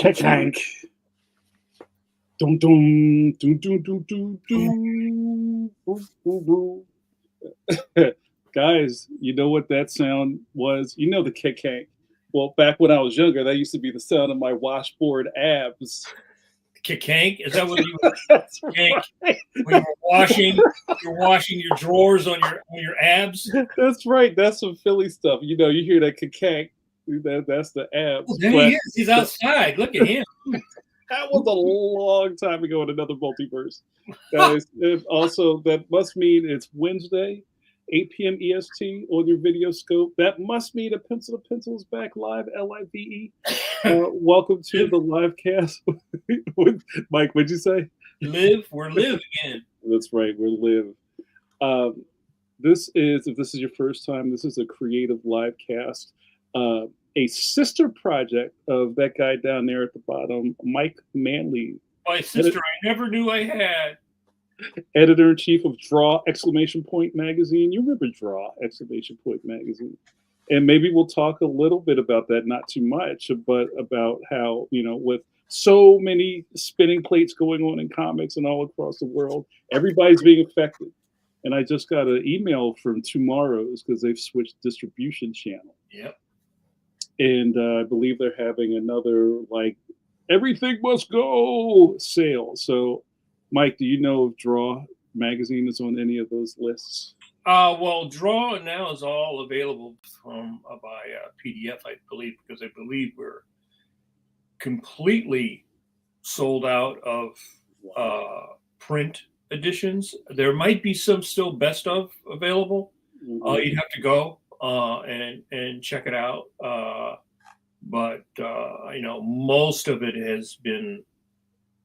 Kank. Dum dum dum dum dum dum dum. Boo, boo, boo. Guys, you know what that sound was? You know the kank. Well, back when I was younger, that used to be the sound of my washboard abs. Kank? Is that what you That's kank? right. When you're washing your drawers on your abs? That's right. That's some Philly stuff. You know, you hear that kank. That's the abs. Oh, there he is. He's outside. Look at him. That was a long time ago in another multiverse. Guys, and also that must mean it's Wednesday, 8 p.m. EST on your video scope. That must mean a Pencil to Pencil is back live, LIVE. Welcome to the live cast with Mike. What'd you say? We're live again. That's right, we're live. This is, if this is your first time, this is a creative live cast. A sister project of that guy down there at the bottom, Mike Manley. My sister I never knew I had. Editor-in-chief of Draw! Magazine. You remember Draw! Magazine. And maybe we'll talk a little bit about that, not too much, but about how, you know, with so many spinning plates going on in comics and all across the world, everybody's being affected. And I just got an email from Tomorrow's because they've switched distribution channel. Yep. And I believe they're having another, like, everything must go sale. So, Mike, do you know if Draw magazine is on any of those lists? Well, Draw now is all available by PDF, I believe, because I believe we're completely sold out of print editions. There might be some still best of available. Mm-hmm. You'd have to go and check it out. But you know, most of it has been,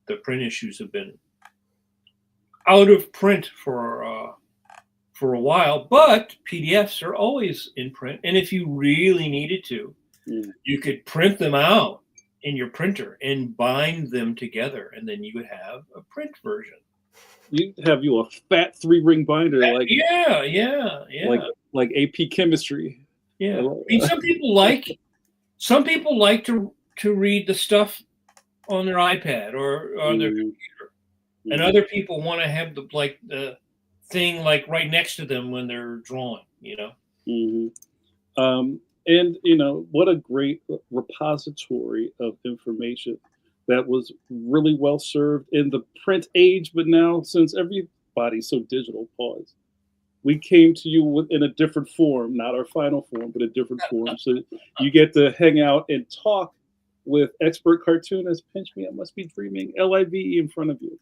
the print issues have been out of print for a while, but PDFs are always in print. And if you really needed to, you could print them out in your printer and bind them together, and then you would have a print version. You have a fat 3-ring binder, like yeah, like AP chemistry. Yeah, I mean, some people like to read the stuff on their iPad or on their computer, and other people want to have the thing like right next to them when they're drawing. You know. And you know, what a great repository of information that was really well served in the print age, but now since everybody's so digital, we came to you in a different form, not our final form, but a different form. So you get to hang out and talk with expert cartoonists. Pinch me, I must be dreaming. LIVE in front of you.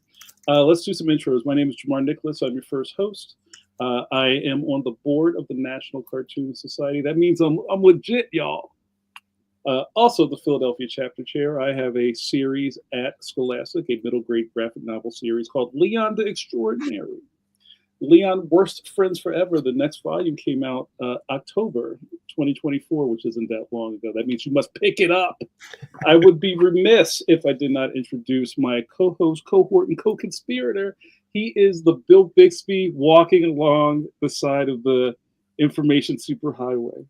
Let's do some intros. My name is JAMAR NICHOLAS. I'm your first host. I am on the board of the National Cartoon Society. That means I'm legit, y'all. Also the Philadelphia chapter chair. I have a series at Scholastic, a middle grade graphic novel series called Leon the Extraordinary. Leon, Worst Friends Forever. The next volume came out October 2024, which isn't that long ago. That means you must pick it up. I would be remiss if I did not introduce my co-host, cohort, and co-conspirator. He is the Bill Bixby walking along the side of the information superhighway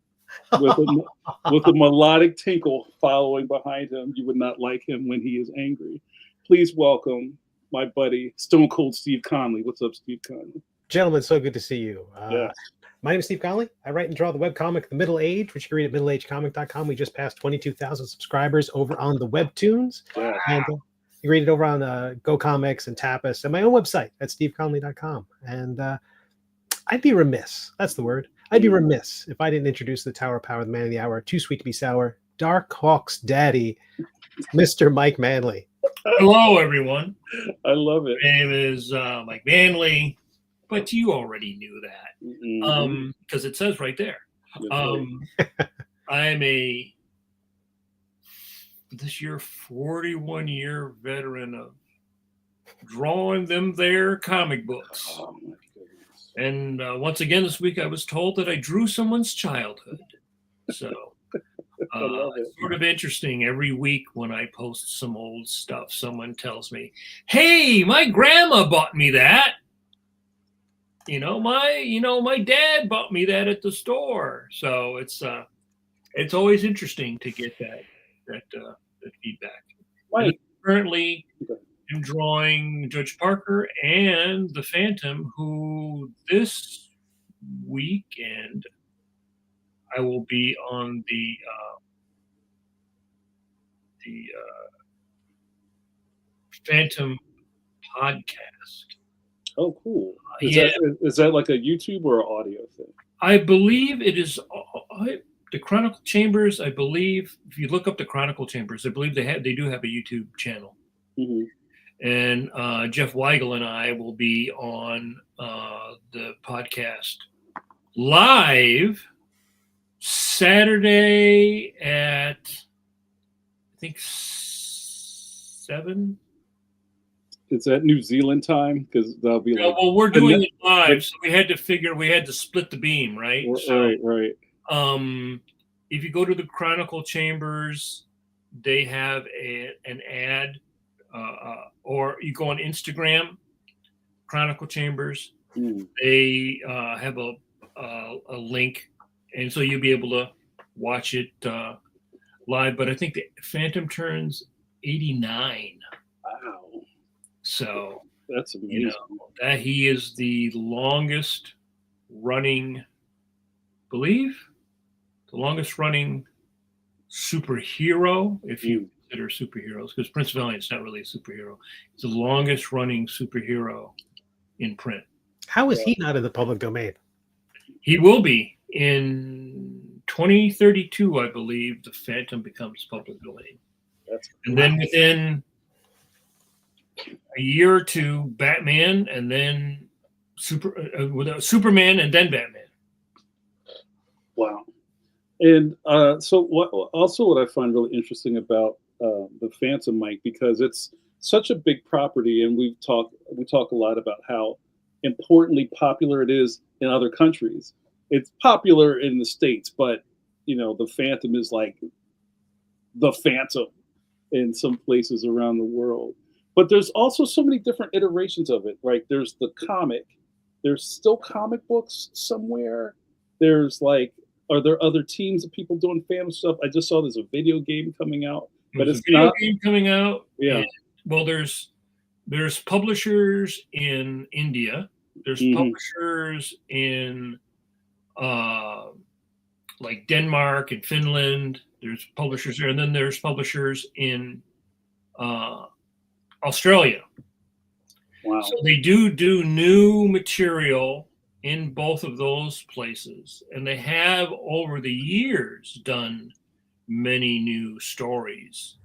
with a melodic tinkle following behind him. You would not like him when he is angry. Please welcome my buddy, Stone Cold Steve Conley. What's up, Steve Conley? Gentlemen, so good to see you. Yeah. My name is Steve Conley. I write and draw the webcomic The Middle Age, which you can read at middleagecomic.com. We just passed 22,000 subscribers over on the Webtoons. Yeah. And you can read it over on Go Comics and Tapas and my own website at steveconley.com. And I'd be remiss, that's the word, I'd be remiss if I didn't introduce the Tower of Power, the man of the hour, too sweet to be sour, Dark Hawk's daddy, Mr. Mike Manley. Hello, everyone. I love it. My name is Mike Manley, but you already knew that because it says right there. I'm this year 41-year veteran of drawing them their comic books. Oh, my goodness. And once again this week I was told that I drew someone's childhood. So it's sort of interesting. Every week when I post some old stuff, someone tells me, "Hey, my grandma bought me that. My dad bought me that at the store." So it's always interesting to get that feedback. Mike. Currently, Okay. I'm drawing Judge Parker and the Phantom, who this weekend I will be on the Phantom podcast. Oh, cool. Yeah. Is that like a YouTube or an audio thing? I believe it is the Chronicle Chambers. I believe if you look up the Chronicle Chambers, I believe they do have a YouTube channel. Mm-hmm. And Jeff Weigel and I will be on the podcast live Saturday at I think 7. Is that New Zealand time? Because that'll be like. Well, we're doing it live, so we had to split the beam, right? Right. If you go to the Chronicle Chambers, they have an ad, or you go on Instagram, Chronicle Chambers. They have a link, and so you'll be able to watch it live. But I think the Phantom turns 89. Wow. So that's amazing. That he is the longest running superhero, if you consider superheroes, because Prince Valiant's not really a superhero. It's the longest running superhero in print. How is he not in the public domain? He will be in 2032, I believe. The Phantom becomes public domain, and then within a year or two, Batman, and then Superman, and then Batman. Wow. And so what I find really interesting about the Phantom, Mike, because it's such a big property, and we talk a lot about how importantly popular it is in other countries. It's popular in the States, but the Phantom is like the Phantom in some places around the world. But there's also so many different iterations of it, right? There's the comic. There's still comic books somewhere. There's are there other teams of people doing Phantom stuff? I just saw there's a video game coming out, but it's not. Game coming out. Yeah. Well, there's publishers in India. There's publishers in like Denmark and Finland. There's publishers there, and then there's publishers in Australia. Wow. So they do new material in both of those places, and they have over the years done many new stories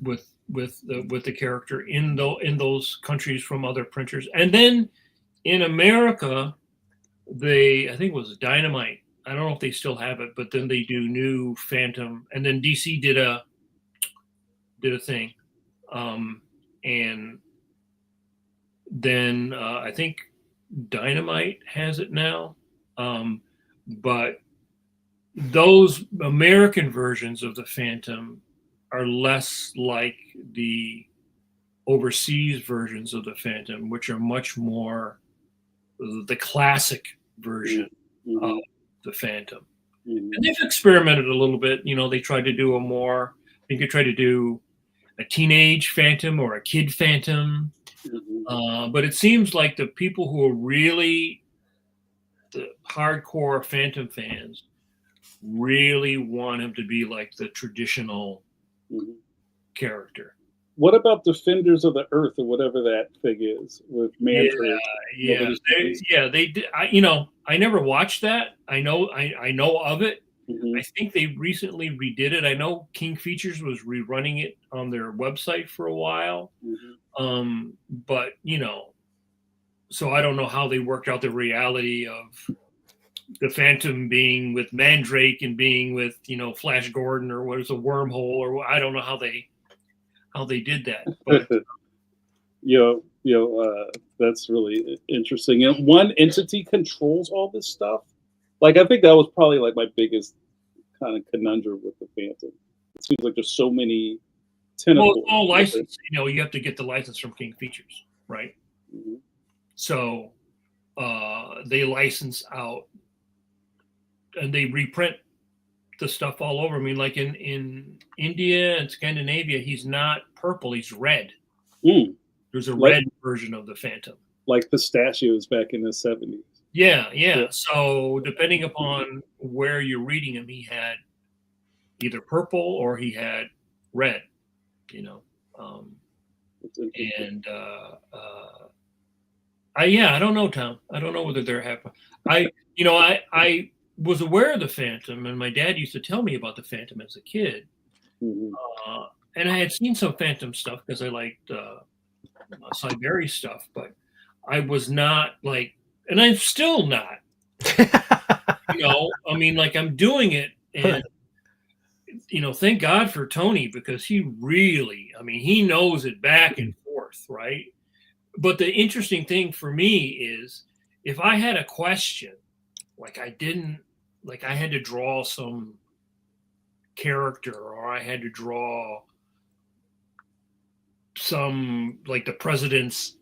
with the character in those countries from other printers. And then in America, I think it was Dynamite. I don't know if they still have it, but then they do new Phantom, and then DC did a thing, and then I think Dynamite has it now, but those American versions of the Phantom are less like the overseas versions of the Phantom, which are much more the classic version of the Phantom. And they've experimented a little bit. They tried to do I think they tried to do a teenage Phantom or a kid Phantom. But it seems like the people who are really the hardcore Phantom fans really want him to be like the traditional character. What about Defenders of the Earth or whatever that thing is with Mandrake? They did. I never watched that. I know of it. I think they recently redid it. I know King Features was rerunning it on their website for a while. But so I don't know how they worked out the reality of the Phantom being with Mandrake and being with Flash Gordon, or what is a wormhole, or I don't know how they did that. But that's really interesting. And one entity controls all this stuff. I think that was probably my biggest kind of conundrum with the Phantom. It seems like there's so many tentacles. Well, all license. You have to get the license from King Features, right? So they license out, and they reprint the stuff all over. I mean, like in India and Scandinavia, he's not purple; he's red. Mm. There's a Like- red version of the Phantom. Like pistachios back in the 70s. Yeah, yeah. Yeah. So depending upon where you're reading him, he had either purple or he had red. You know, It's interesting. and I don't know, Tom. I don't know whether they're happy. I was aware of the Phantom, and my dad used to tell me about the Phantom as a kid. Mhm. And I had seen some Phantom stuff because I liked Siberia stuff, but I was not like, and I'm still not. I mean, like I'm doing it, and thank God for Tony because he really, I mean, he knows it back and forth, right? But the interesting thing for me is if I had a question, like I had to draw some character or I had to draw some like the president's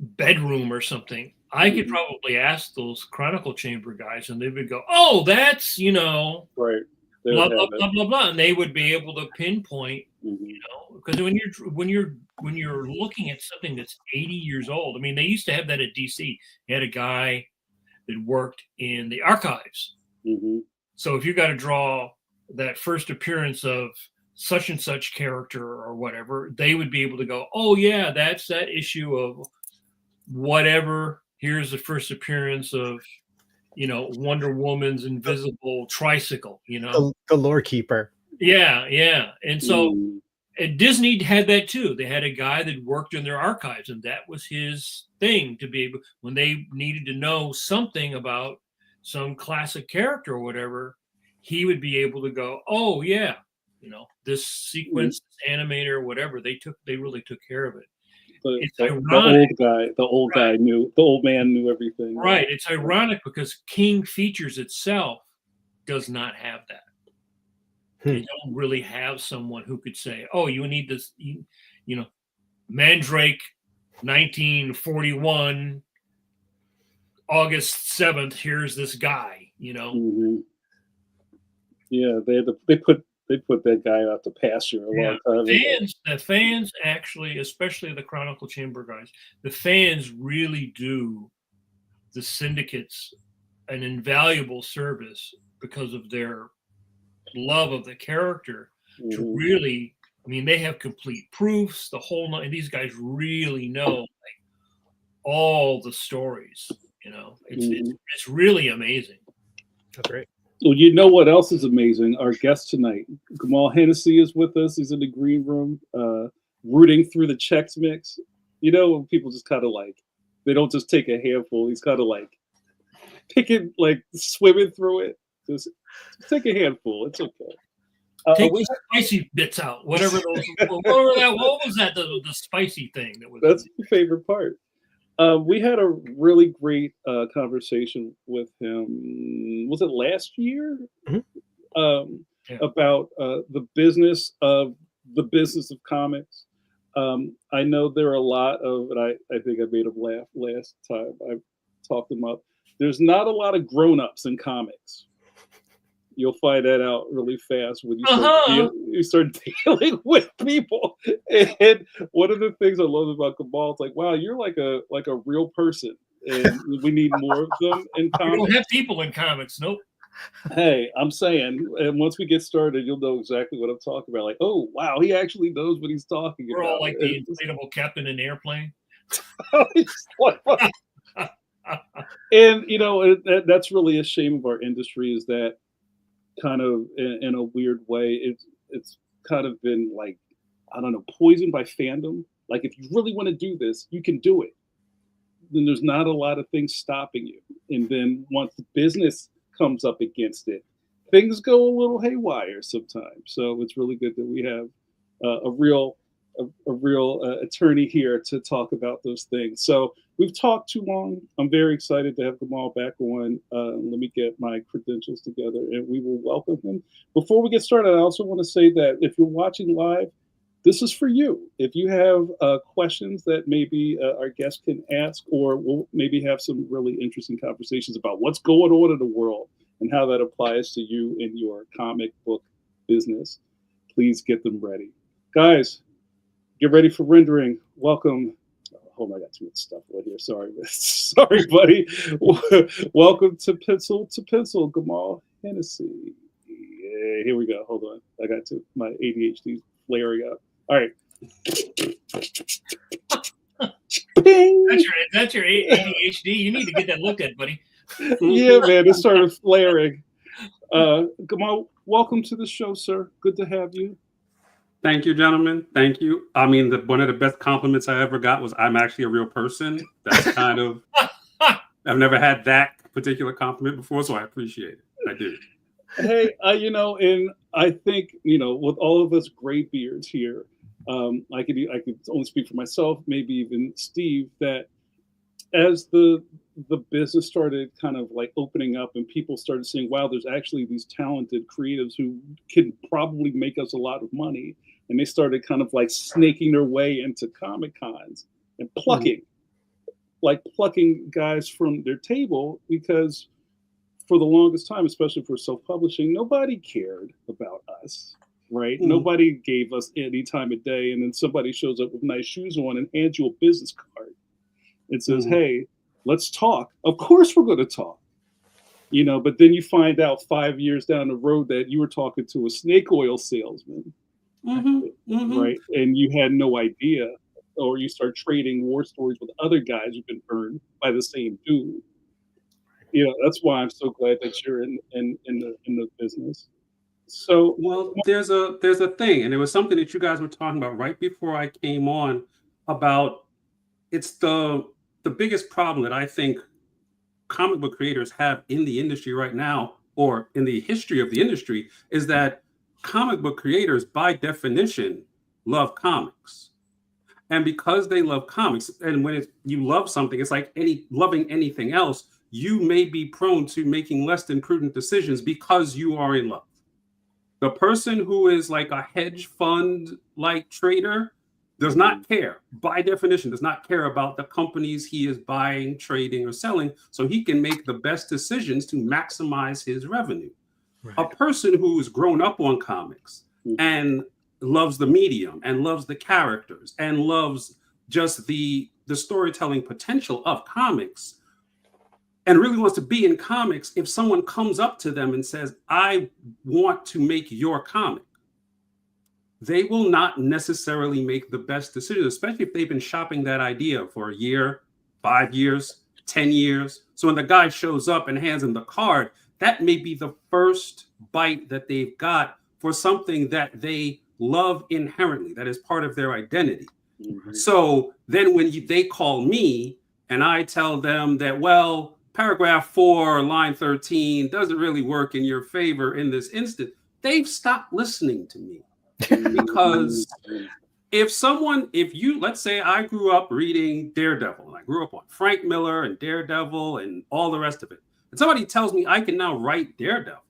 bedroom or something, I could probably ask those Chronicle Chamber guys and they would go, oh, that's, Right. They blah, would blah, have blah, it. blah, blah. And they would be able to pinpoint, Mhm. because when you're looking at something that's 80 years old, I mean, they used to have that at DC. They had a guy that worked in the archives. Mhm. So if you got to draw that first appearance of such and such character or whatever, they would be able to go, oh yeah, that's that issue of whatever. Here's the first appearance of, Wonder Woman's invisible tricycle, The lore keeper. Yeah, yeah. And so Mhm. and Disney had that too. They had a guy that worked in their archives, and that was his thing to be able, when they needed to know something about some classic character or whatever, he would be able to go, oh yeah, this sequence, animator, or whatever, they really took care of it. It's The ironic. the old guy knew, the old man knew everything. Right. It's ironic because King Features itself does not have that. They don't really have someone who could say, oh, you need this, Mandrake 1941, August 7th, here's this guy, Mhm. Yeah, they put that guy out to pasture a long time ago. The fans actually, especially the Chronicle Chamber guys, the fans really do the syndicates an invaluable service because of their love of the character to Mhm. really, I mean, they have complete proofs, the whole night. These guys really know like all the stories, it's really amazing. That's great. Well, you know what else is amazing? Our guest tonight, Gamal Hennessy, is with us. He's in the green room, rooting through the Chex Mix. When people just kind of like, they don't just take a handful. He's kind of like picking, like swimming through it. Just take a handful. It's okay. Take the spicy bits out, whatever those. What was that? The spicy thing that was. That's my favorite part. We had a really great conversation with him. Was it last year? Mm-hmm. About the business of comics. I know there are a lot of, and I think I made him laugh last time I talked him up. There's not a lot of grown-ups in comics. You'll find that out really fast when you start dealing with people. And one of the things I love about Gamal is like, wow, you're like a real person, and we need more of them in comics. We don't have people in comics, nope. Hey, I'm saying, and once we get started, you'll know exactly what I'm talking about. Like, oh wow, he actually knows what he's talking about. We're all like the inflatable captain in the airplane. And that's really a shame of our industry, is that kind of in a weird way, it's kind of been like, I don't know, poisoned by fandom. Like, if you really want to do this, you can do it. Then there's not a lot of things stopping you. And then once the business comes up against it, things go a little haywire sometimes. So it's really good that we have a real attorney here to talk about those things. So we've talked too long. I'm very excited to have Gamal back on. Let me get my credentials together and we will welcome him. Before we get started, I also want to say that if you're watching live, this is for you. If you have questions that maybe our guest can ask, or we'll maybe have some really interesting conversations about what's going on in the world and how that applies to you in your comic book business, please get them ready. Guys, get ready for rendering. Welcome. Hold on, I got too much stuff over here. Sorry, sorry, buddy. Welcome to Pencil, Gamal Hennessy. Yeah, here we go. Hold on, I got to my ADHD flaring up. All right. Bing. That's your ADHD. You need to get that looked at, buddy. Yeah, man, it started flaring. Gamal, welcome to the show, sir. Good to have you. Thank you, gentlemen. Thank you. I mean, one of the best compliments I ever got was I'm actually a real person. That's kind of, I've never had that particular compliment before, so I appreciate it. I do. Hey, and I think, with all of us gray beards here, I could only speak for myself, maybe even Steve, that as the business started kind of like opening up and people started saying, wow, there's actually these talented creatives who can probably make us a lot of money. And they started kind of like snaking their way into Comic Cons and plucking guys from their table, because for the longest time, especially for self-publishing, nobody cared about us, right? Nobody gave us any time of day. And then somebody shows up with nice shoes on and hands you a business card. It says, hey, let's talk. Of course we're going to talk. But then you find out 5 years down the road that you were talking to a snake oil salesman, right? And you had no idea, or you start trading war stories with other guys who've been burned by the same dude. That's why I'm so glad that you're in the business. So, well, there's a thing, and it was something that you guys were talking about right before I came on about. It's the biggest problem that I think comic book creators have in the industry right now, or in the history of the industry, is that comic book creators, by definition, love comics. And because they love comics, and when you love something, it's like loving anything else, you may be prone to making less than prudent decisions because you are in love. The person who is like a hedge fund like trader does not care, by definition, does not care about the companies he is buying, trading, or selling, so he can make the best decisions to maximize his revenue. Right. A person who's grown up on comics and loves the medium and loves the characters and loves just the storytelling potential of comics and really wants to be in comics, if someone comes up to them and says, I want to make your comic, they will not necessarily make the best decision, especially if they've been shopping that idea for a year, 5 years, 10 years. So when the guy shows up and hands him the card, that may be the first bite that they've got for something that they love inherently, that is part of their identity. So then when they call me and I tell them that, well, paragraph 4, line 13 doesn't really work in your favor in this instant, they've stopped listening to me. Because let's say I grew up reading Daredevil, and I grew up on Frank Miller and Daredevil and all the rest of it, and somebody tells me I can now write Daredevil,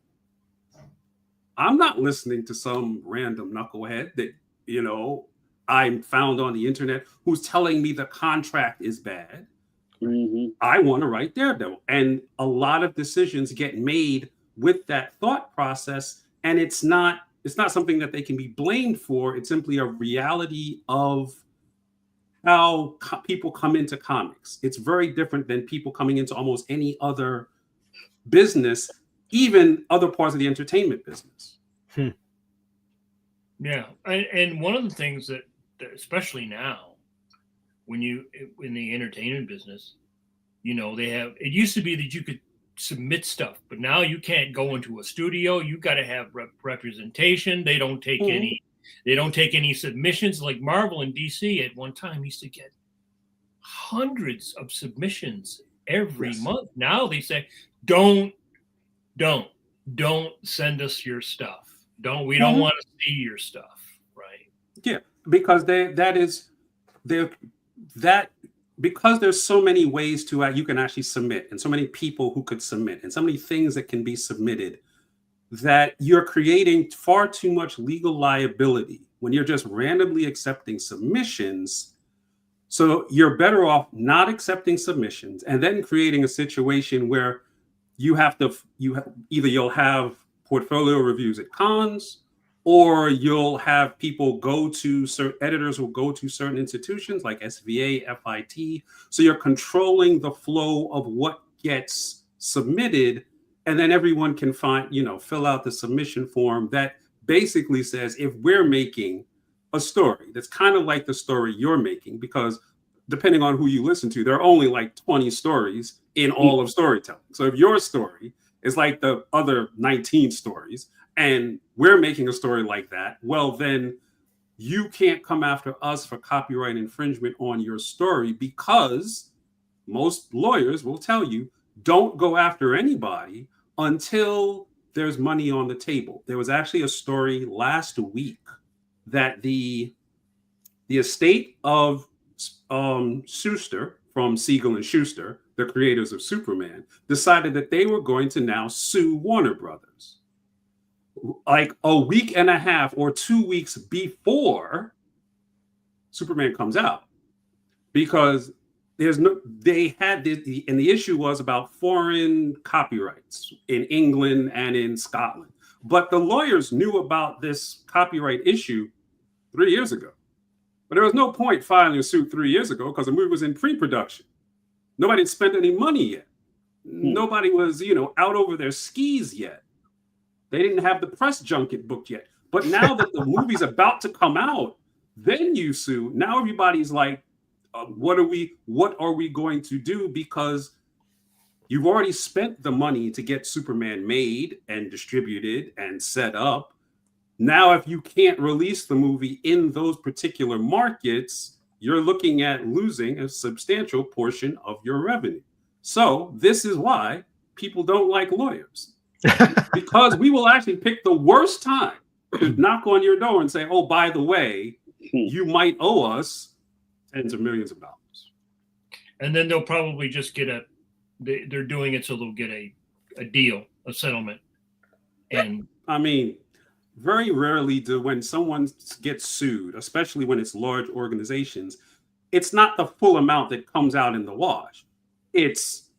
I'm not listening to some random knucklehead that, I found on the internet who's telling me the contract is bad. I want to write Daredevil. And a lot of decisions get made with that thought process, and it's not something that they can be blamed for. It's simply a reality of how people come into comics. It's very different than people coming into almost any other business, even other parts of the entertainment business. Yeah. And one of the things that especially now, when you in the entertainment business, it used to be that you could submit stuff, but now you can't go into a studio. You got to have representation. They don't take any submissions. Like Marvel and DC at one time used to get hundreds of submissions every month. Now they say, don't send us your stuff. We don't want to see your stuff, right? Yeah, because because there's so many ways to you can actually submit, and so many people who could submit, and so many things that can be submitted, that you're creating far too much legal liability when you're just randomly accepting submissions. So you're better off not accepting submissions and then creating a situation where either you'll have portfolio reviews at cons, or you'll have people go to editors will go to certain institutions like SVA, FIT. So you're controlling the flow of what gets submitted, and then everyone can fill out the submission form that basically says, if we're making a story that's kind of like the story you're making, because depending on who you listen to, there are only like 20 stories in all of storytelling. So if your story is like the other 19 stories, and we're making a story like that, well, then you can't come after us for copyright infringement on your story, because most lawyers will tell you, don't go after anybody until there's money on the table. There was actually a story last week that the estate of Schuster from Siegel and Schuster, the creators of Superman, decided that they were going to now sue Warner Brothers, like a week and a half or 2 weeks before Superman comes out, because the issue was about foreign copyrights in England and in Scotland. But the lawyers knew about this copyright issue 3 years ago. But there was no point filing a suit 3 years ago, because the movie was in pre-production. Nobody had spent any money yet. Nobody was, out over their skis yet. They didn't have the press junket booked yet. But now that the movie's about to come out, then you sue. Now everybody's like, what are we going to do? Because you've already spent the money to get Superman made and distributed and set up. Now, if you can't release the movie in those particular markets, you're looking at losing a substantial portion of your revenue. So this is why people don't like lawyers, because we will actually pick the worst time to knock on your door and say, oh, by the way, you might owe us tens of millions of dollars. And then they'll probably just get they're doing it so they'll get a deal, a settlement. And I mean, very rarely when someone gets sued, especially when it's large organizations, it's not the full amount that comes out in the wash. It's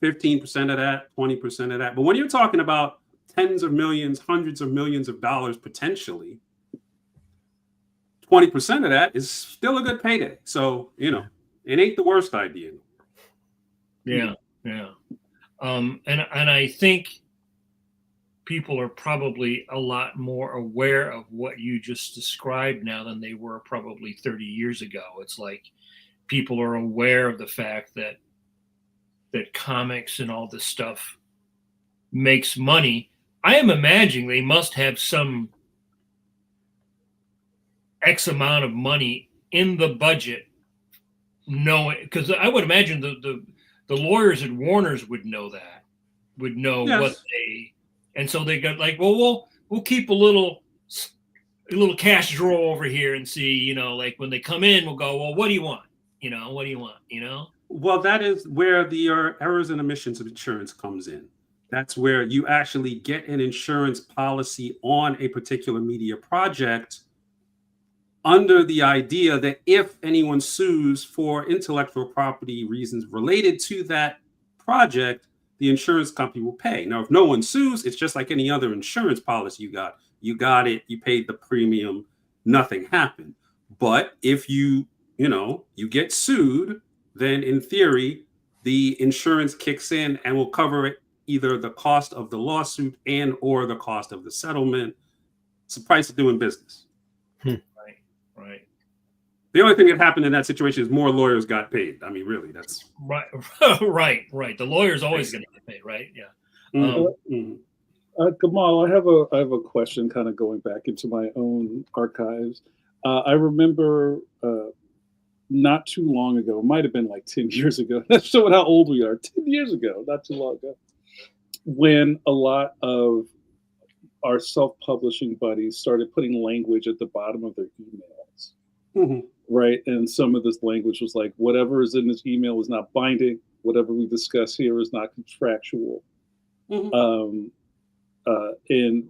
15% of that, 20% of that. But when you're talking about tens of millions, hundreds of millions of dollars potentially, 20% of that is still a good payday. So, it ain't the worst idea. Yeah. And I think people are probably a lot more aware of what you just described now than they were probably 30 years ago. It's like people are aware of the fact that comics and all this stuff makes money. I am imagining they must have some X amount of money in the budget, because I would imagine the lawyers at Warner's would know yes. What they, and so they got like, well, we'll keep a little cash drawer over here and see, like when they come in, we'll go, well, what do you want? What do you want? Well, that is where the errors and omissions of insurance comes in. That's where you actually get an insurance policy on a particular media project under the idea that if anyone sues for intellectual property reasons related to that project, the insurance company will pay. Now, if no one sues, it's just like any other insurance policy you got. You got it, you paid the premium, nothing happened. But if you get sued, then in theory, the insurance kicks in and will cover it, either the cost of the lawsuit and or the cost of the settlement. It's the price of doing business. Right. The only thing that happened in that situation is more lawyers got paid. I mean, really, that's right. Right. The lawyer's always going to get paid, right? Yeah. Gamal, I have a question, kind of going back into my own archives. I remember not too long ago, it might have been like 10 years ago. That's showing how old we are. 10 years ago, not too long ago, when a lot of our self-publishing buddies started putting language at the bottom of their emails, right? And some of this language was like, whatever is in this email is not binding. Whatever we discuss here is not contractual. And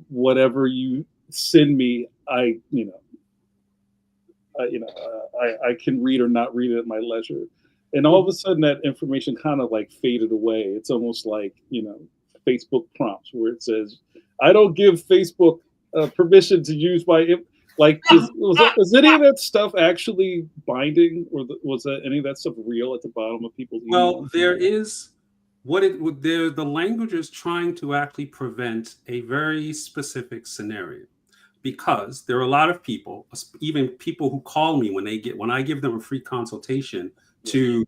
whatever you send me, I can read or not read it at my leisure. And all of a sudden that information kind of like faded away. It's almost like, Facebook prompts where it says, I don't give Facebook permission to use like, is any of that stuff actually binding, or was that any of that stuff real at the bottom of people's emails? Well, there is the language is trying to actually prevent a very specific scenario, because there are a lot of people, even people who call me when I give them a free consultation to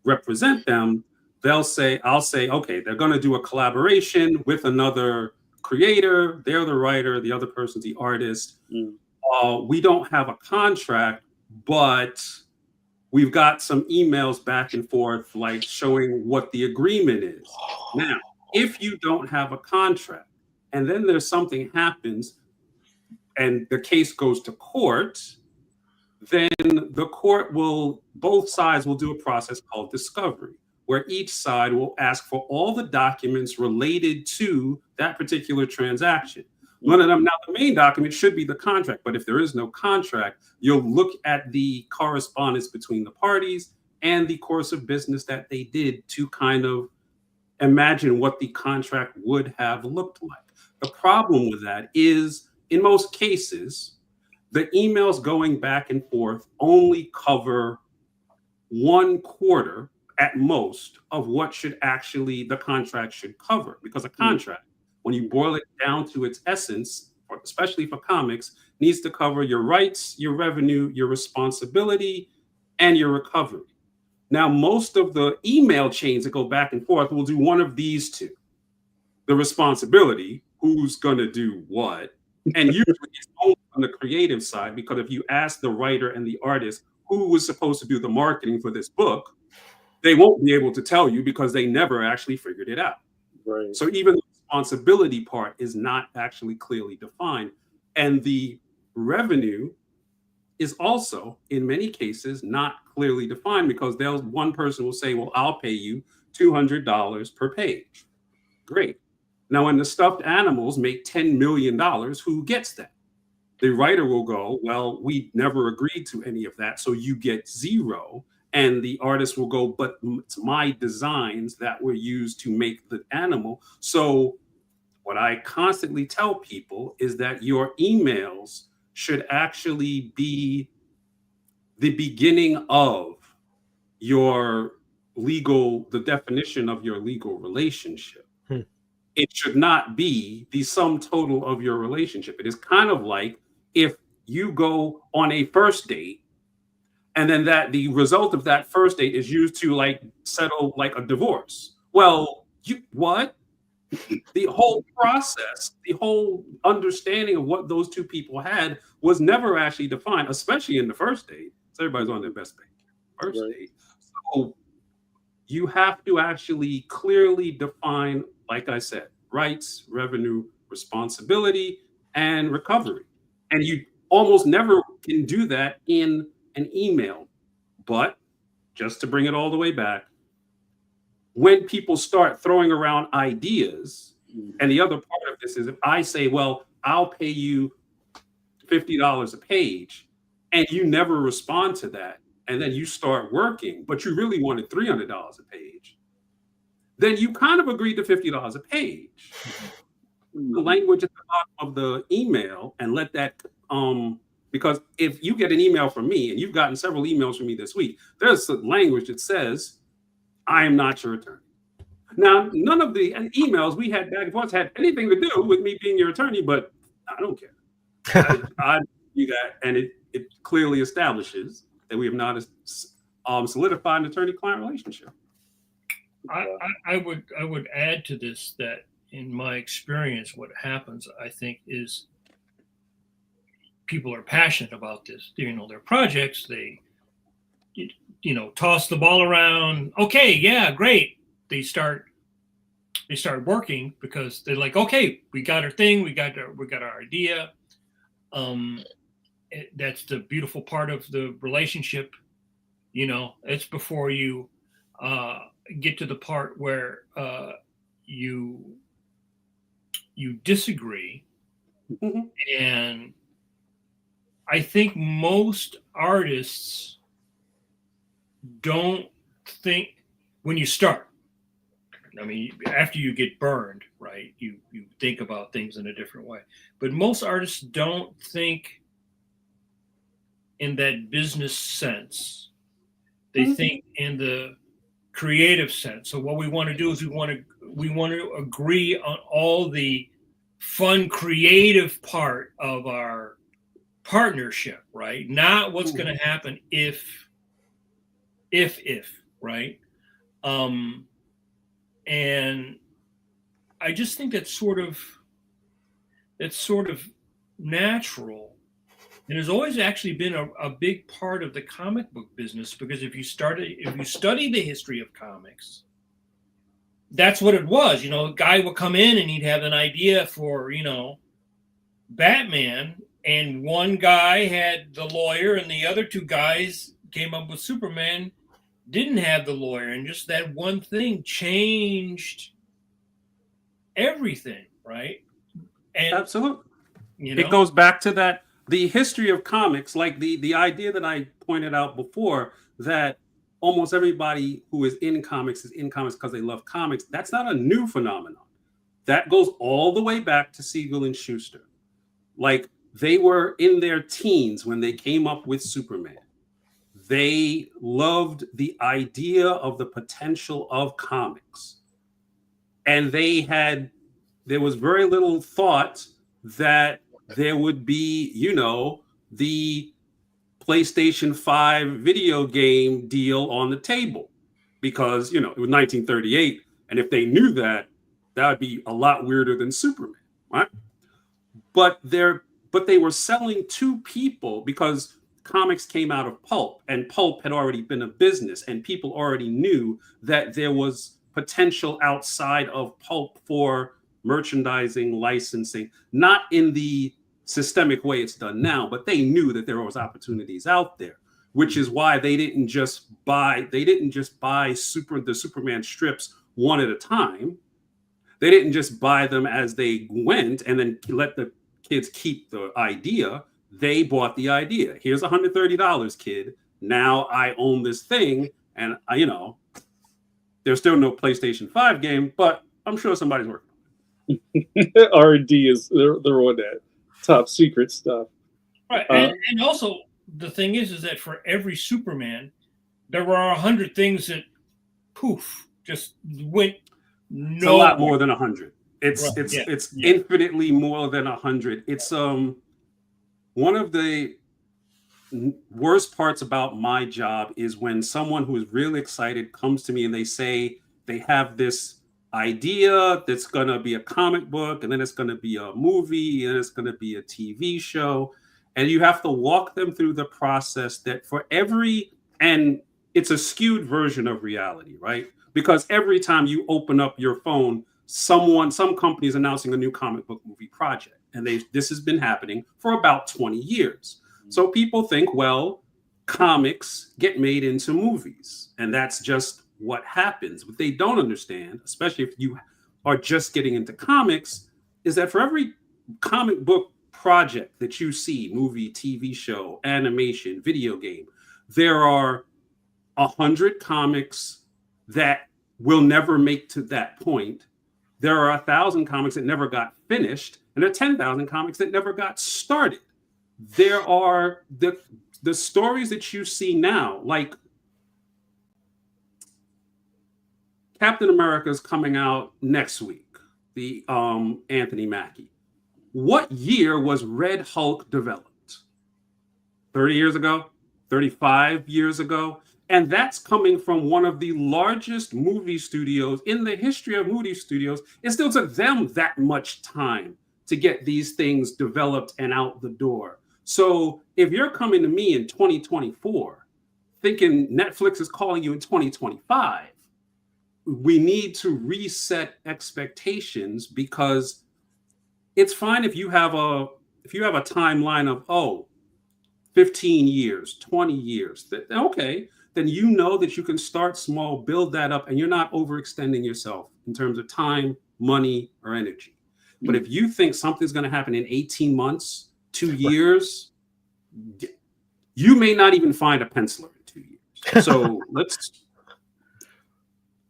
represent them, I'll say, okay, they're going to do a collaboration with another creator. They're the writer, the other person's the artist. We don't have a contract, but we've got some emails back and forth, like showing what the agreement is. Now, if you don't have a contract and then there's something happens and the case goes to court, then both sides will do a process called discovery, where each side will ask for all the documents related to that particular transaction. One of them, now the main document should be the contract, but if there is no contract, you'll look at the correspondence between the parties and the course of business that they did to kind of imagine what the contract would have looked like. The problem with that is, in most cases, the emails going back and forth only cover 1/4 at most of what the contract should cover, because a contract, when you boil it down to its essence, especially for comics, needs to cover your rights, your revenue, your responsibility, and your recovery. Now, most of the email chains that go back and forth will do one of these two. The responsibility, who's going to do what, and usually it's only on the creative side, because if you ask the writer and the artist who was supposed to do the marketing for this book, they won't be able to tell you because they never actually figured it out. Right. So even the responsibility part is not actually clearly defined. And the revenue is also, in many cases, not clearly defined, because one person will say, well, I'll pay you $200 per page. Great. Now, when the stuffed animals make $10 million, who gets that? The writer will go, well, we never agreed to any of that, so you get zero. And the artist will go, but it's my designs that were used to make the animal. So what I constantly tell people is that your emails should actually be the beginning of the definition of your legal relationship. It should not be the sum total of your relationship. It is kind of like if you go on a first date, and then the result of that first date is used to like settle like a divorce. Well, what? The whole process, the whole understanding of what those two people had was never actually defined, especially in the first date. So everybody's on their best first date. So you have to actually clearly define, like I said, rights, revenue, responsibility, and recovery. And you almost never can do that in an email. But just to bring it all the way back, when people start throwing around ideas, and the other part of this is if I say, well, I'll pay you $50 a page, and you never respond to that, and then you start working, but you really wanted $300 a page, then you kind of agreed to $50 a page. The language at the bottom of the email, and let that because if you get an email from me, and you've gotten several emails from me this week, there's a language that says, I am not your attorney. Now, none of the emails we had back and forth had anything to do with me being your attorney, but I don't care. I do that, and it clearly establishes that we have not solidified an attorney-client relationship. I would add to this that in my experience, what happens, I think, is people are passionate about this. Their projects, they toss the ball around. Okay, yeah, great. They start working because they're like, okay, we got our thing, we got our idea. That's the beautiful part of the relationship. It's before you get to the part where you disagree. Mm-hmm. And I think most artists don't think when you start. I mean, after you get burned, right? You think about things in a different way. But most artists don't think in that business sense. They think in the creative sense. So what we want to do is we want to agree on all the fun, creative part of our partnership, right? Not what's going to happen if, right? And I just think that's sort of natural. And has always actually been a big part of the comic book business, because if you study the history of comics, that's what it was. You know, a guy would come in and he'd have an idea for, you know, Batman, and one guy had the lawyer and the other two guys came up with Superman, didn't have the lawyer, and just that one thing changed everything, right? And Absolutely. you know, It goes back to that, the history of comics, like the idea that I pointed out before, that almost everybody who is in comics because they love comics. That's not a new phenomenon. That goes all the way back to Siegel and Schuster. Like, they were in their teens when they came up with Superman. They loved the idea of the potential of comics. And there was very little thought that there would be, you know, the PlayStation 5 video game deal on the table, because, you know, it was 1938. And if they knew that, that would be a lot weirder than Superman, right? But they were selling to people because comics came out of pulp, and pulp had already been a business, and people already knew that there was potential outside of pulp for merchandising, licensing, not in the systemic way it's done now, but they knew that there was opportunities out there, which is why they didn't just buy the Superman strips one at a time. They didn't just buy them as they went and then let the kids keep the idea. They bought the idea. Here's $130, kid. Now I own this thing, and you know, there's still no PlayStation 5 game, but I'm sure somebody's working. R&D they're on that top secret stuff, right? And also the thing is that for every Superman, there were 100 things that just went. It's a lot more than 100. It's infinitely more than 100. It's one of the worst parts about my job is when someone who is really excited comes to me and they say they have this idea that's going to be a comic book, and then it's going to be a movie, and it's going to be a TV show, and you have to walk them through the process that and it's a skewed version of reality, right? Because every time you open up your phone, some company is announcing a new comic book movie project, and this has been happening for about 20 years. So people think, well, comics get made into movies, and that's just what happens. What they don't understand, especially if you are just getting into comics, is that for every comic book project that you see, movie, TV show, animation, video game, there are 100 comics that will never make to that point. There are 1,000 comics that never got finished, and there are 10,000 comics that never got started. There are the stories that you see now, like Captain America is coming out next week, the Anthony Mackie. What year was Red Hulk developed? 30 years ago? 35 years ago? And that's coming from one of the largest movie studios in the history of movie studios. It still took them that much time to get these things developed and out the door. So if you're coming to me in 2024 thinking Netflix is calling you in 2025, we need to reset expectations, because it's fine if you have a timeline of 15 years, 20 years. Okay, then you know that you can start small, build that up, and you're not overextending yourself in terms of time, money, or energy. But if you think something's going to happen in 18 months, 2 years, you may not even find a penciler in 2 years. So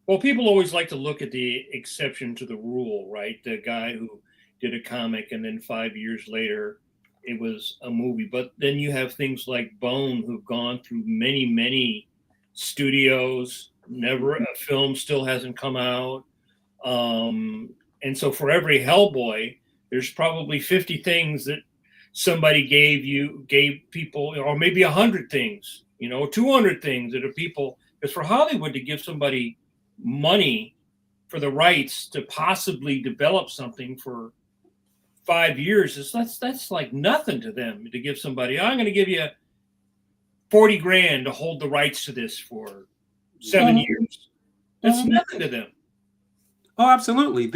Well, people always like to look at the exception to the rule, right? The guy who did a comic and then 5 years later it was a movie. But then you have things like Bone who've gone through many, many studios. Never a film still hasn't come out. And so for every Hellboy, there's probably 50 things that somebody gave people, or maybe 100 things, 200 things that are people. Because for Hollywood to give somebody money for the rights to possibly develop something for 5 years, that's like nothing to them. To give somebody, I'm going to give you 40 grand to hold the rights to this for 7 years. That's nothing to them. Oh, absolutely.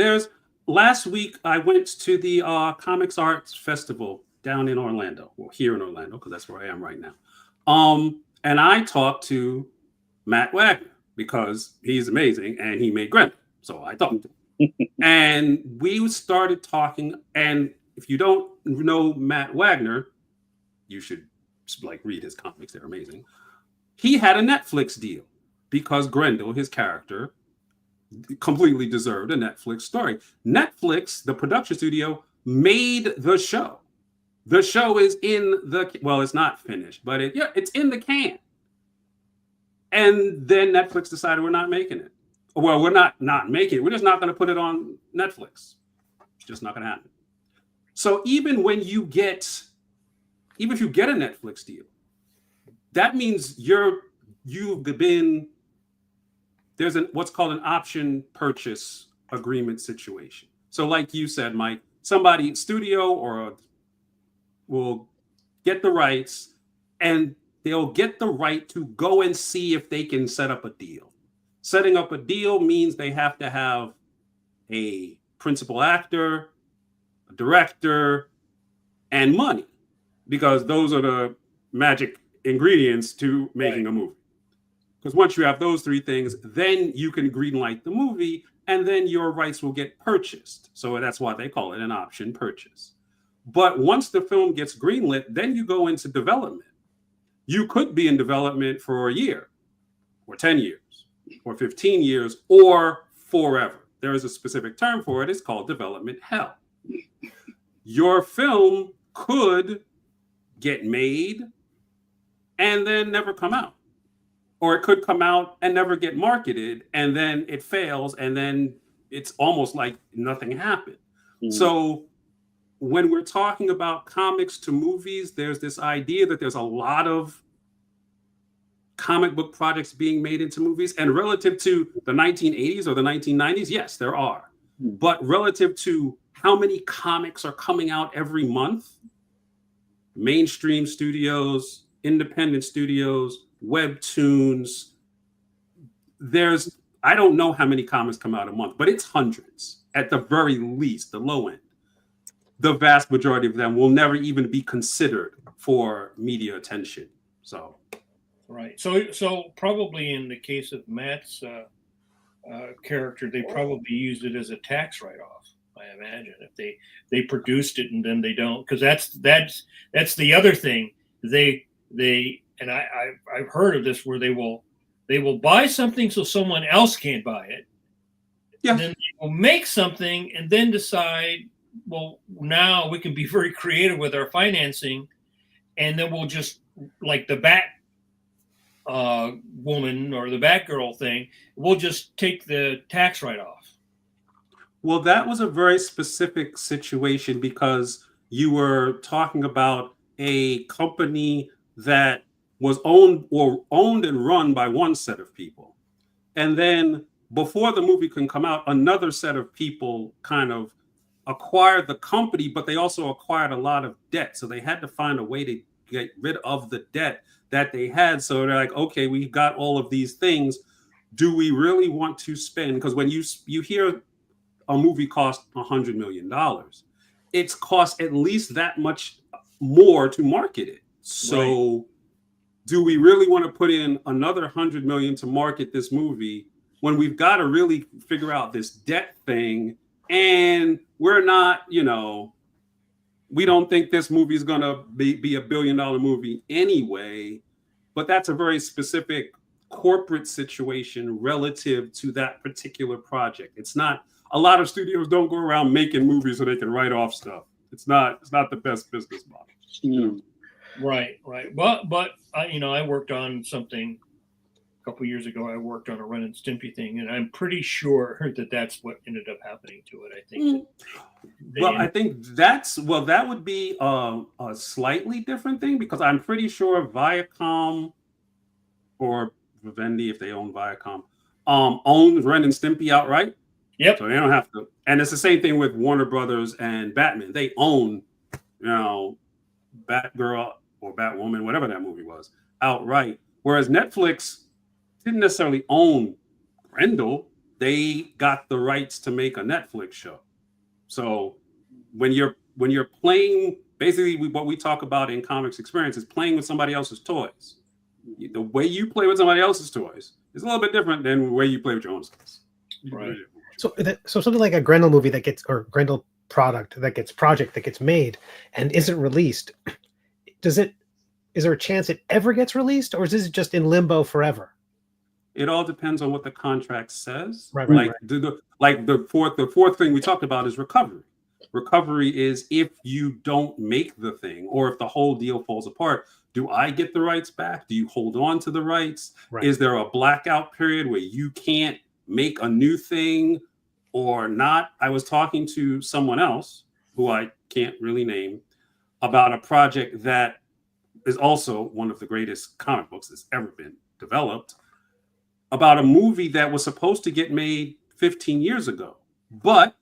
Last week I went to the Comics Arts Festival down in Orlando, well, here in Orlando, because that's where I am right now. And I talked to Matt Wagner because he's amazing and he made Grendel. So I talked to him. And we started talking. And if you don't know Matt Wagner, you should read his comics. They're amazing. He had a Netflix deal because Grendel, his character, completely deserved a Netflix story. Netflix, the production studio, made the show. The show is it's not finished, but it's in the can. And then Netflix decided we're not making it. Well, we're not making it. We're just not going to put it on Netflix. It's just not going to happen. So even if you get a Netflix deal, that means there's what's called an option purchase agreement situation. So like you said, Mike, somebody studio will get the rights and they'll get the right to go and see if they can set up a deal. Setting up a deal means they have to have a principal actor, a director, and money, because those are the magic ingredients to making a movie. Because once you have those three things, then you can greenlight the movie and then your rights will get purchased. So that's why they call it an option purchase. But once the film gets greenlit, then you go into development. You could be in development for a year or 10 years or 15 years or forever. There is a specific term for it. It's called development hell. Your film could get made and then never come out. Or it could come out and never get marketed, and then it fails, and then it's almost like nothing happened. Mm-hmm. So when we're talking about comics to movies, there's this idea that there's a lot of comic book projects being made into movies. And relative to the 1980s or the 1990s, yes, there are. Mm-hmm. But relative to how many comics are coming out every month, mainstream studios, independent studios, webtoons, I don't know how many comics come out a month, but it's hundreds at the very least, the low end. The vast majority of them will never even be considered for media attention. So, right. So probably in the case of Matt's character, they probably used it as a tax write-off. I imagine if they produced it and then they don't, because that's the other thing. They and I've heard of this where they will buy something so someone else can't buy it. Yeah. Then they will make something and then decide, well, now we can be very creative with our financing, and then we'll just, like the Bat woman or the Batgirl thing, we'll just take the tax write-off. Well, that was a very specific situation because you were talking about a company that was owned and run by one set of people. And then before the movie can come out, another set of people kind of acquired the company, but they also acquired a lot of debt. So they had to find a way to get rid of the debt that they had. So they're like, okay, we've got all of these things. Do we really want to spend? Because when you hear a movie cost $100 million, it's cost at least that much more to market it. So right. Do we really want to put in another $100 million to market this movie when we've got to really figure out this debt thing? And we're not, we don't think this movie is going to be $1 billion movie anyway. But that's a very specific corporate situation relative to that particular project. It's not, a lot of studios don't go around making movies so they can write off stuff. It's not the best business model. Right. But I worked on something a couple years ago. I worked on a Ren and Stimpy thing, and I'm pretty sure that that's what ended up happening to it. I think. I think that would be a slightly different thing, because I'm pretty sure Viacom or Vivendi, if they own Viacom, owns Ren and Stimpy outright. Yep. So they don't have to. And it's the same thing with Warner Brothers and Batman. They own, Batgirl or Batwoman, whatever that movie was, outright. Whereas Netflix didn't necessarily own Grendel. They got the rights to make a Netflix show. So when you're playing, basically what we talk about in comics experience is playing with somebody else's toys. The way you play with somebody else's toys is a little bit different than the way you play with your own toys. Right. So something like a Grendel movie or Grendel project that gets made and isn't released, is there a chance it ever gets released, or is this just in limbo forever? It all depends on what the contract says. Right. The fourth thing we talked about is recovery. Recovery is if you don't make the thing, or if the whole deal falls apart, do I get the rights back? Do you hold on to the rights? Right. Is there a blackout period where you can't make a new thing or not? I was talking to someone else who I can't really name about a project that is also one of the greatest comic books that's ever been developed, about a movie that was supposed to get made 15 years ago, but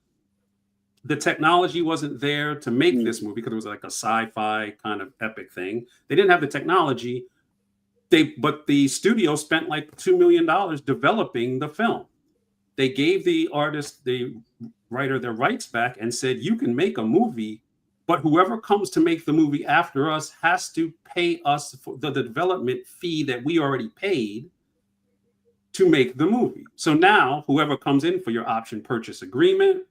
the technology wasn't there to make this movie because it was like a sci-fi kind of epic thing. They didn't have the technology. But the studio spent like $2 million developing the film. They gave the artist, the writer, their rights back and said, you can make a movie, but whoever comes to make the movie after us has to pay us for the development fee that we already paid to make the movie. So now whoever comes in for your option purchase agreement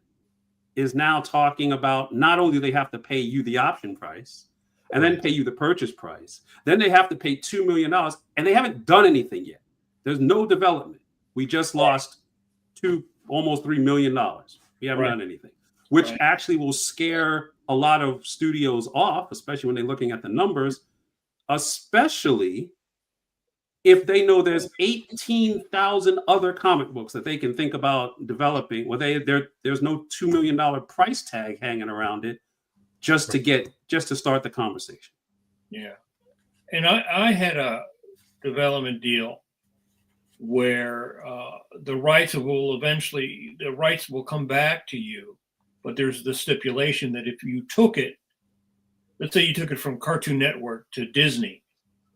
is now talking about, not only do they have to pay you the option price and then pay you the purchase price, then they have to pay $2 million, and they haven't done anything yet. There's no development. We just lost almost $3 million. We haven't done anything, which actually will scare a lot of studios off, especially when they're looking at the numbers, especially if they know there's 18,000 other comic books that they can think about developing. Well, there's no $2 million price tag hanging around it just to start the conversation. Yeah. And I had a development deal where the rights will come back to you, but there's the stipulation that if you took it, let's say you took it from Cartoon Network to Disney,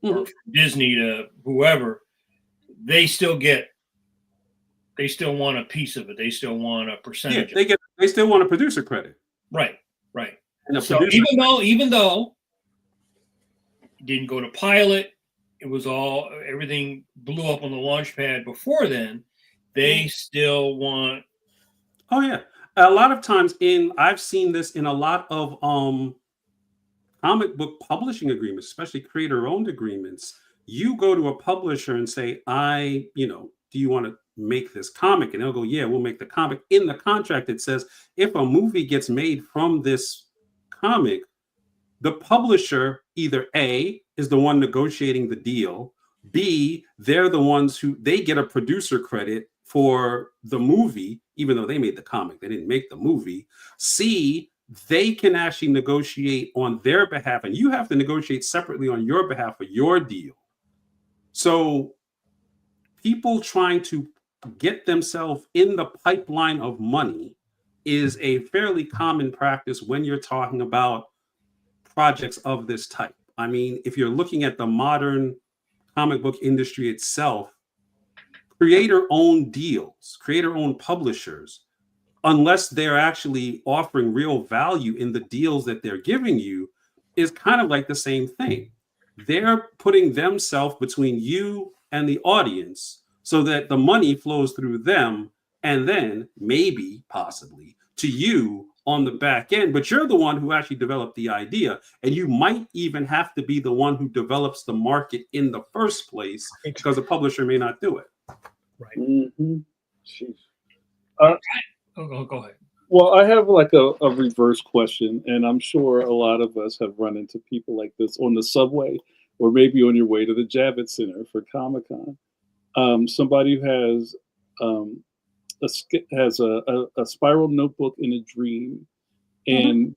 or from Disney to whoever, they still want a piece of it. They still want a percentage. Yeah, they still want a producer credit. Right. And so even though it didn't go to pilot, it was everything blew up on the launch pad before then, they still want. Oh yeah. A lot of times I've seen this in a lot of comic book publishing agreements, especially creator-owned agreements. You go to a publisher and say, do you want to make this comic? And they'll go, yeah, we'll make the comic. In the contract, it says if a movie gets made from this comic, the publisher either A, is the one negotiating the deal, B, they're the ones they get a producer credit for the movie, even though they made the comic, they didn't make the movie. C, they can actually negotiate on their behalf, and you have to negotiate separately on your behalf for your deal. So people trying to get themselves in the pipeline of money is a fairly common practice when you're talking about projects of this type. I mean, if you're looking at the modern comic book industry itself, creator-owned deals, creator-owned publishers, unless they're actually offering real value in the deals that they're giving you, is kind of like the same thing. They're putting themselves between you and the audience so that the money flows through them and then maybe, possibly, to you on the back end, but you're the one who actually developed the idea, and you might even have to be the one who develops the market in the first place, because a publisher may not do it. Right. Mm-hmm. Go ahead. Well, I have like a reverse question, and I'm sure a lot of us have run into people like this on the subway, or maybe on your way to the Javits Center for Comic-Con. Somebody who has a spiral notebook in a dream, and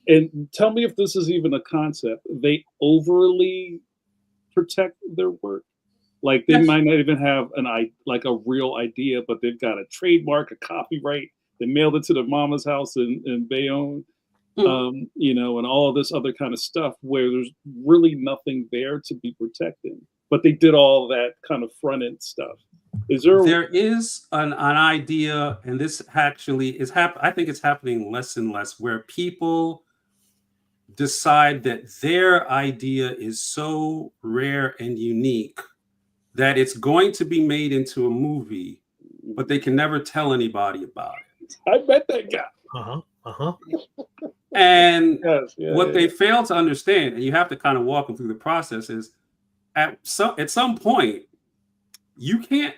and tell me if this is even a concept. They overly protect their work. Like they might not even have a real idea, but they've got a trademark, a copyright. They mailed it to their mama's house in Bayonne, you know, and all of this other kind of stuff where there's really nothing there to be protected. But they did all that kind of front end stuff. There is an idea, and this actually is I think it's happening less and less, where people decide that their idea is so rare and unique that it's going to be made into a movie, but they can never tell anybody about it. I bet that guy. And what they fail to understand, and you have to kind of walk them through the process, is at some point, you can't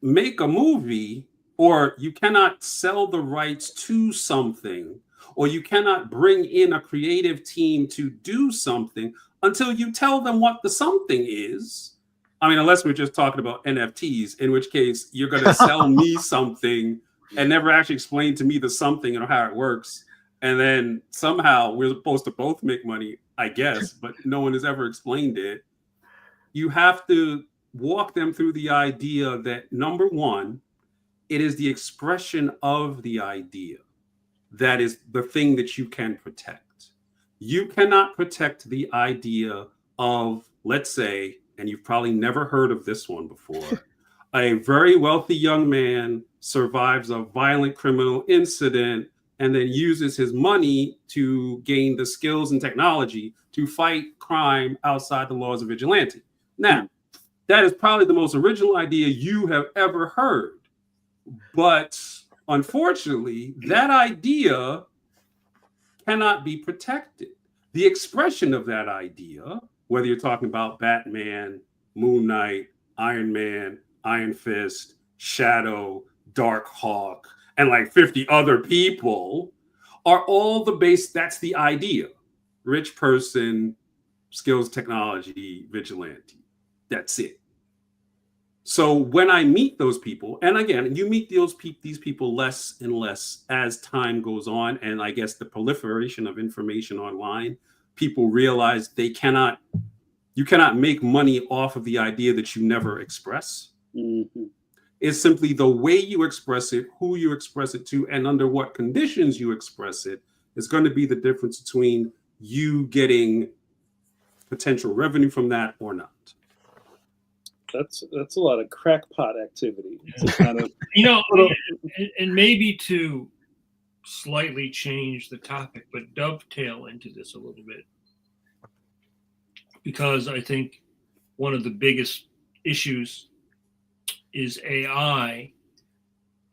make a movie, or you cannot sell the rights to something, or you cannot bring in a creative team to do something until you tell them what the something is. I mean, unless we're just talking about NFTs, in which case you're going to sell me something and never actually explain to me the something and how it works. And then somehow we're supposed to both make money, I guess, but no one has ever explained it. You have to walk them through the idea that, number one, it is the expression of the idea that is the thing that you can protect. You cannot protect the idea of, let's say, and you've probably never heard of this one before, a very wealthy young man survives a violent criminal incident and then uses his money to gain the skills and technology to fight crime outside the laws of vigilante. Now, that is probably the most original idea you have ever heard. But unfortunately, that idea cannot be protected. The expression of that idea, whether you're talking about Batman, Moon Knight, Iron Man, Iron Fist, Shadow, Dark Hawk, and like 50 other people, are all the base. That's the idea. Rich person, skills, technology, vigilante. That's it. So when I meet those people, and again, you meet these people less and less as time goes on, and I guess the proliferation of information online, people realize you cannot make money off of the idea that you never express. Mm-hmm. It's simply the way you express it, who you express it to, and under what conditions you express it is going to be the difference between you getting potential revenue from that or not. That's a lot of crackpot activity. To kind of, you know, and maybe to slightly change the topic, but dovetail into this a little bit, because I think one of the biggest issues is AI,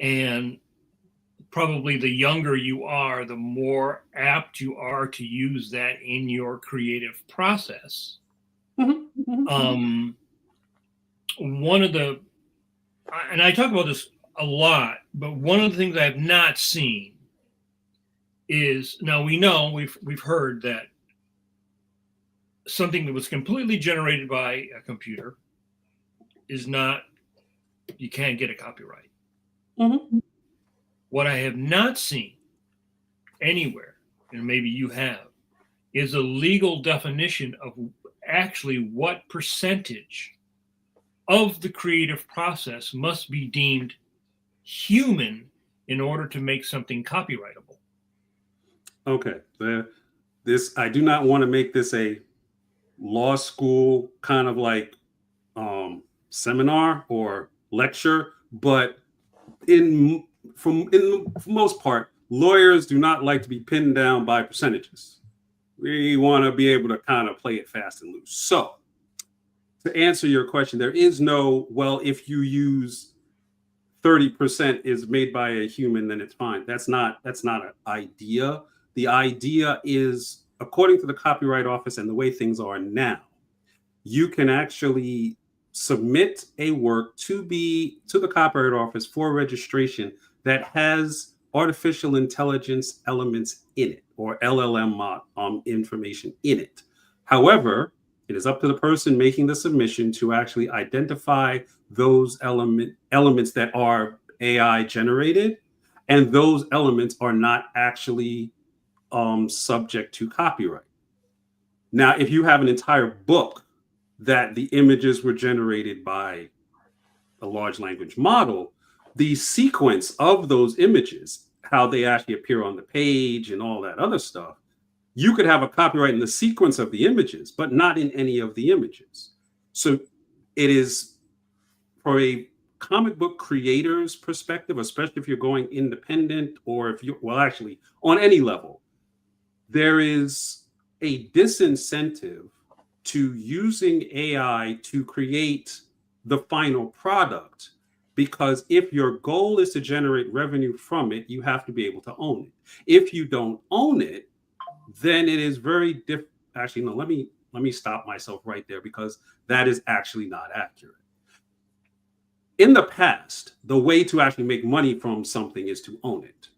and probably the younger you are, the more apt you are to use that in your creative process. Mm-hmm. One of the, and I talk about this a lot, but one of the things I have not seen is, now we know, we've heard that something that was completely generated by a computer is not, you can't get a copyright. Mm-hmm. What I have not seen anywhere, and maybe you have, is a legal definition of actually what percentage of the creative process must be deemed human in order to make something copyrightable. Okay. I do not want to make this a law school kind of like seminar or lecture, but for most part, lawyers do not like to be pinned down by percentages. We want to be able to kind of play it fast and loose. So, to answer your question, there is no, well, if you use 30% is made by a human, then it's fine. That's not an idea. The idea is, according to the Copyright Office and the way things are now, you can actually submit a work to the Copyright Office for registration that has artificial intelligence elements in it, or LLM information in it. However, it is up to the person making the submission to actually identify those elements that are AI generated, and those elements are not actually subject to copyright. Now, if you have an entire book that the images were generated by a large language model, the sequence of those images, how they actually appear on the page and all that other stuff, you could have a copyright in the sequence of the images, but not in any of the images. So it is, for a comic book creator's perspective, especially if you're going independent, or if you, well, actually on any level, there is a disincentive to using AI to create the final product, because if your goal is to generate revenue from it, you have to be able to own it. If you don't own it, then it is very different. Actually, no, let me stop myself right there, because that is actually not accurate. In the past, the way to actually make money from something is to own it.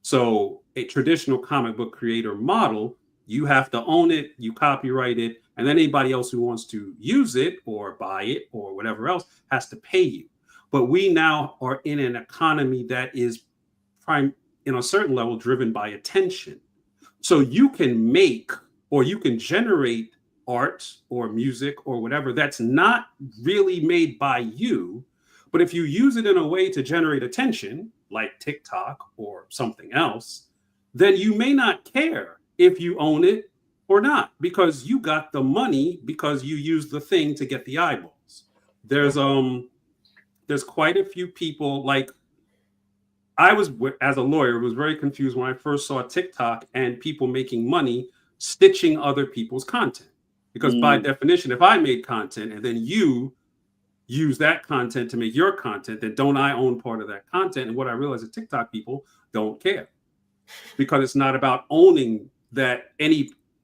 So a traditional comic book creator model, you have to own it, you copyright it, and then anybody else who wants to use it or buy it or whatever else has to pay you. But we now are in an economy that is in a certain level driven by attention. So you can make, or you can generate art or music or whatever that's not really made by you, but if you use it in a way to generate attention, like TikTok or something else, then you may not care if you own it or not, because you got the money because you used the thing to get the eyeballs. There's quite a few people, like, I was, as a lawyer, was very confused when I first saw TikTok and people making money stitching other people's content. Because by definition, if I made content and then you use that content to make your content, then don't I own part of that content? And what I realized is TikTok people don't care, because it's not about owning that.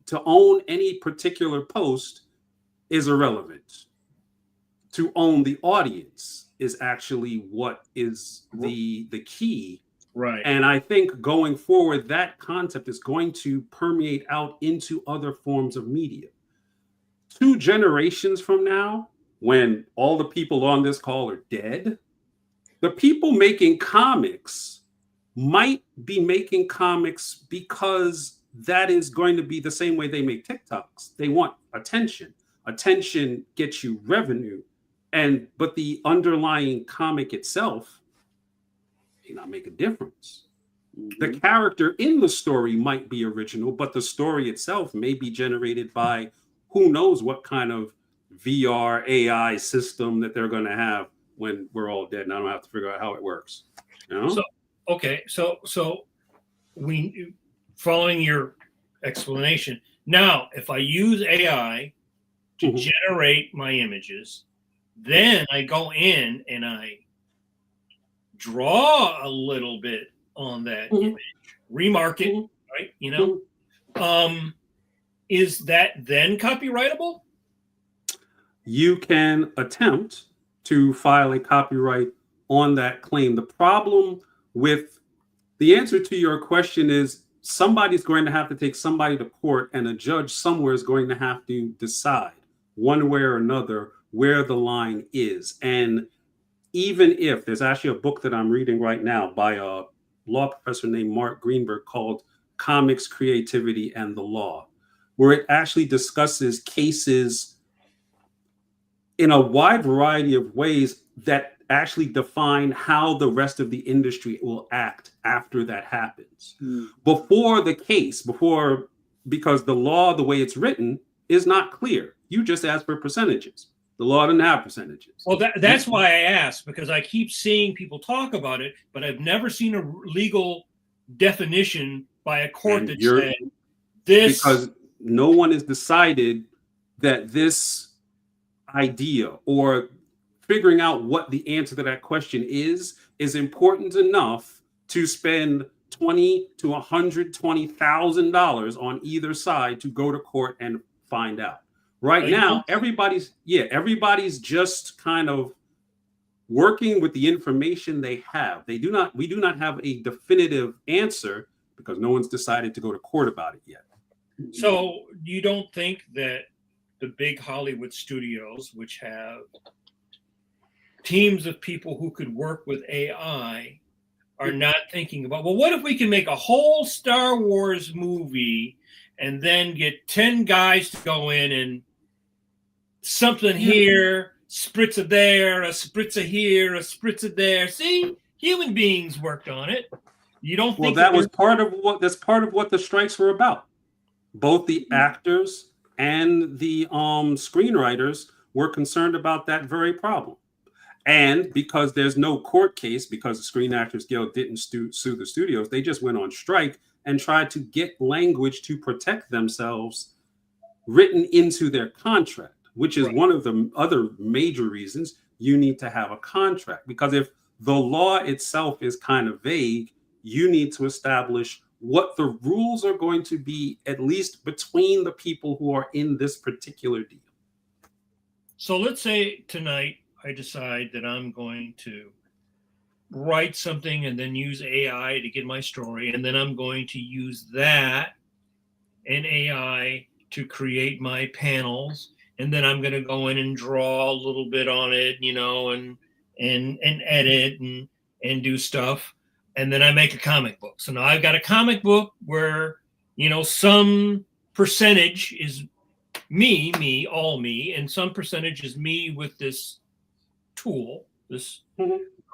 To own any particular post is irrelevant. To own the audience is actually what is the key. Right. And I think going forward, that concept is going to permeate out into other forms of media. 2 generations from now, when all the people on this call are dead, the people making comics might be making comics because that is going to be the same way they make TikToks. They want attention. Attention gets you revenue. But the underlying comic itself may not make a difference. The character in the story might be original, but the story itself may be generated by who knows what kind of VR AI system that they're going to have when we're all dead, and I don't have to figure out how it works. You know? So we, following your explanation, now if I use AI to generate my images, then I go in and I draw a little bit on that image, remark it, right? You know, is that then copyrightable? You can attempt to file a copyright on that claim. The problem with the answer to your question is somebody's going to have to take somebody to court, and a judge somewhere is going to have to decide one way or another where the line is. And even if there's actually a book that I'm reading right now by a law professor named Mark Greenberg called Comics, Creativity, and the Law, where it actually discusses cases in a wide variety of ways that actually define how the rest of the industry will act after that happens. Because the law, the way it's written, is not clear. You just ask for percentages. The law doesn't have percentages. Well, that's why I asked, because I keep seeing people talk about it, but I've never seen a legal definition by a court that said this. Because no one has decided that this idea, or figuring out what the answer to that question is, is important enough to spend $20,000 to $120,000 on either side to go to court and find out. Right now, everybody's just kind of working with the information they have. We do not have a definitive answer because no one's decided to go to court about it yet. So you don't think that the big Hollywood studios, which have teams of people who could work with AI, are not thinking about, well, what if we can make a whole Star Wars movie and then get 10 guys to go in and something here, spritzer there, a spritzer here, a spritzer there. See, human beings worked on it. You don't think that's part of what the strikes were about. Both the actors and the screenwriters were concerned about that very problem. And because there's no court case, because the Screen Actors Guild didn't sue the studios, they just went on strike and tried to get language to protect themselves written into their contract, which is one of the other major reasons you need to have a contract. Because if the law itself is kind of vague, you need to establish what the rules are going to be, at least between the people who are in this particular deal. So let's say tonight I decide that I'm going to write something and then use AI to get my story, and then I'm going to use that and AI to create my panels, and then I'm going to go in and draw a little bit on it, and edit and do stuff, and then I make a comic book. So now I've got a comic book where some percentage is me, all me, and some percentage is me with this tool,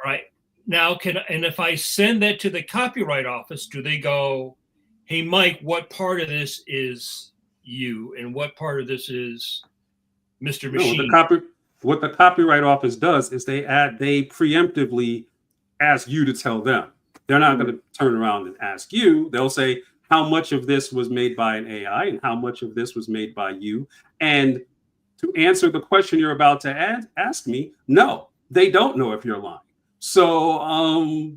right? Now, and if I send that to the copyright office, do they go, hey, Mike, what part of this is you and what part of this is Mr. Machine? No, what the copyright office does is they preemptively ask you to tell them. They're not going to turn around and ask you. They'll say how much of this was made by an AI and how much of this was made by you. And to answer the question you're about to ask me, no, they don't know if you're lying. So,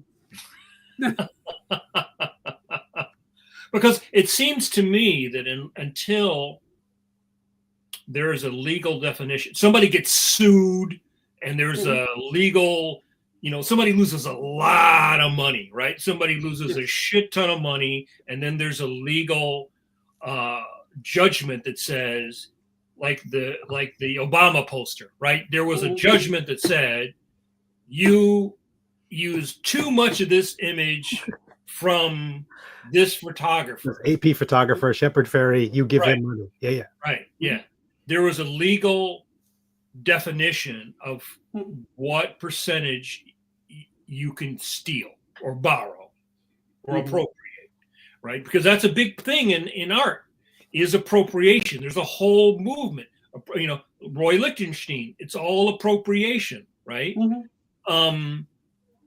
because it seems to me that until there is a legal definition, somebody gets sued and there's a legal, somebody loses a lot of money, right? Somebody loses a shit ton of money, and then there's a legal judgment that says, like the Obama poster, right? There was a judgment that said you used too much of this image from this photographer. AP photographer, Shepard Fairey, you give him money. Yeah. Right, yeah. There was a legal definition of what percentage you can steal or borrow or appropriate, right? Because that's a big thing in art, is appropriation. There's a whole movement. Roy Lichtenstein, it's all appropriation, right?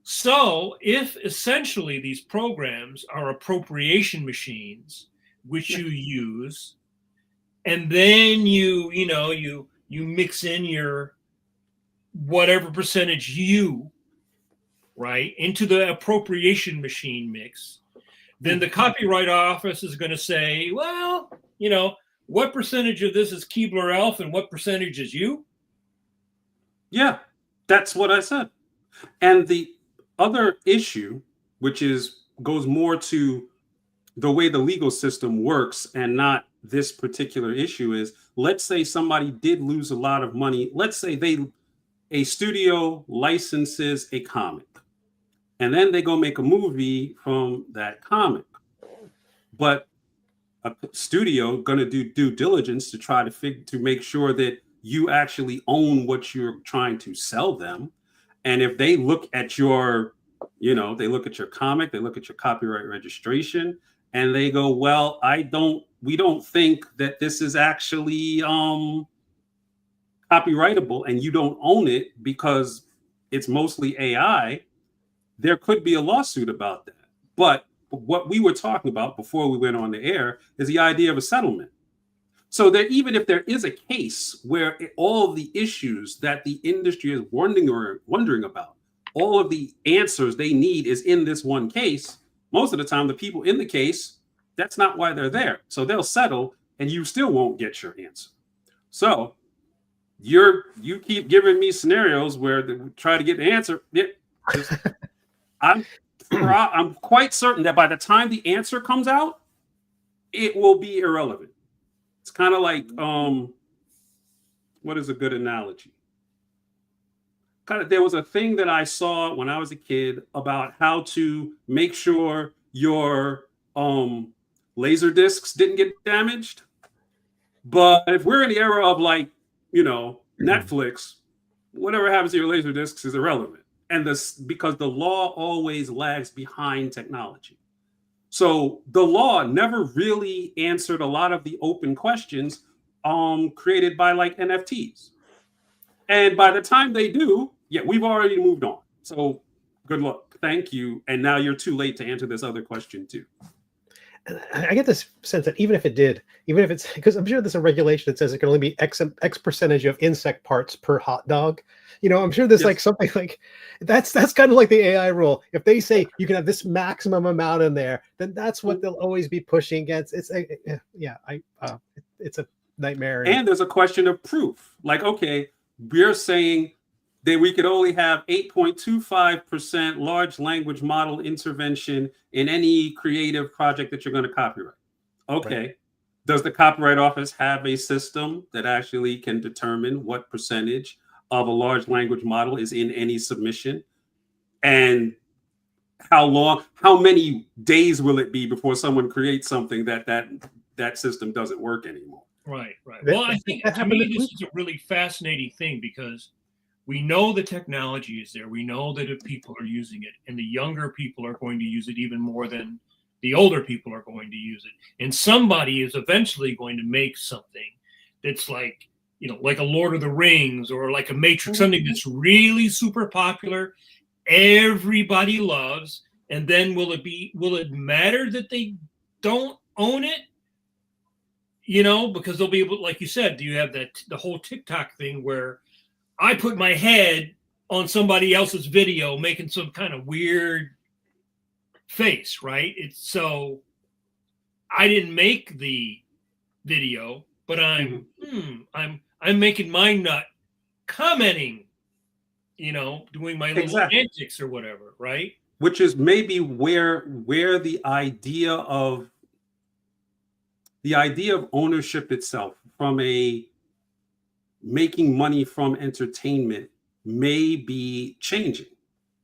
So if essentially these programs are appropriation machines, which you use, and then you mix in your whatever percentage right, into the appropriation machine mix, then the copyright office is going to say, well, what percentage of this is Keebler-Elf and what percentage is you? Yeah, that's what I said. And the other issue, which goes more to the way the legal system works and not this particular issue, is, let's say somebody did lose a lot of money. Let's say a studio licenses a comic, and then they go make a movie from that comic. But a studio going to do due diligence to try to make sure that you actually own what you're trying to sell them. And if they look at your, they look at your comic, they look at your copyright registration, and they go, well, we don't think that this is actually copyrightable, and you don't own it because it's mostly AI, there could be a lawsuit about that. But what we were talking about before we went on the air is the idea of a settlement. So that even if there is a case where all the issues that the industry is wondering about all of the answers they need is in this one case, most of the time the people in the case, that's not why they're there. So they'll settle and you still won't get your answer. So you keep giving me scenarios where they try to get the answer. I'm quite certain that by the time the answer comes out, it will be irrelevant. It's kind of like what is a good analogy? There was a thing that I saw when I was a kid about how to make sure your laser discs didn't get damaged. But if we're in the era of Netflix, whatever happens to your laser discs is irrelevant. And because the law always lags behind technology. So the law never really answered a lot of the open questions created by NFTs. And by the time they do, we've already moved on. So good luck. Thank you. And now you're too late to answer this other question too. I get this sense that even if it's, because I'm sure there's a regulation that says it can only be X percentage of insect parts per hot dog. I'm sure there's something like that's kind of like the AI rule. If they say you can have this maximum amount in there, then that's what they'll always be pushing against. It's it's a nightmare. And there's a question of proof. Okay, we're saying that we could only have 8.25% large language model intervention in any creative project that you're going to copyright. Okay. Right. Does the Copyright Office have a system that actually can determine what percentage of a large language model is in any submission? And how many days will it be before someone creates something that system doesn't work anymore? Right. Well, I think to me, this is a really fascinating thing because we know the technology is there. We know that if people are using it, and the younger people are going to use it even more than the older people are going to use it. And somebody is eventually going to make something that's like a Lord of the Rings or like a Matrix, something that's really super popular, everybody loves. And then will it matter that they don't own it? Because they'll be able, like you said, do you have the whole TikTok thing where I put my head on somebody else's video making some kind of weird face, right? It's so I didn't make the video, but I'm making my nut commenting, doing my little antics or whatever, right? Which is maybe where the idea of ownership itself from a making money from entertainment may be changing,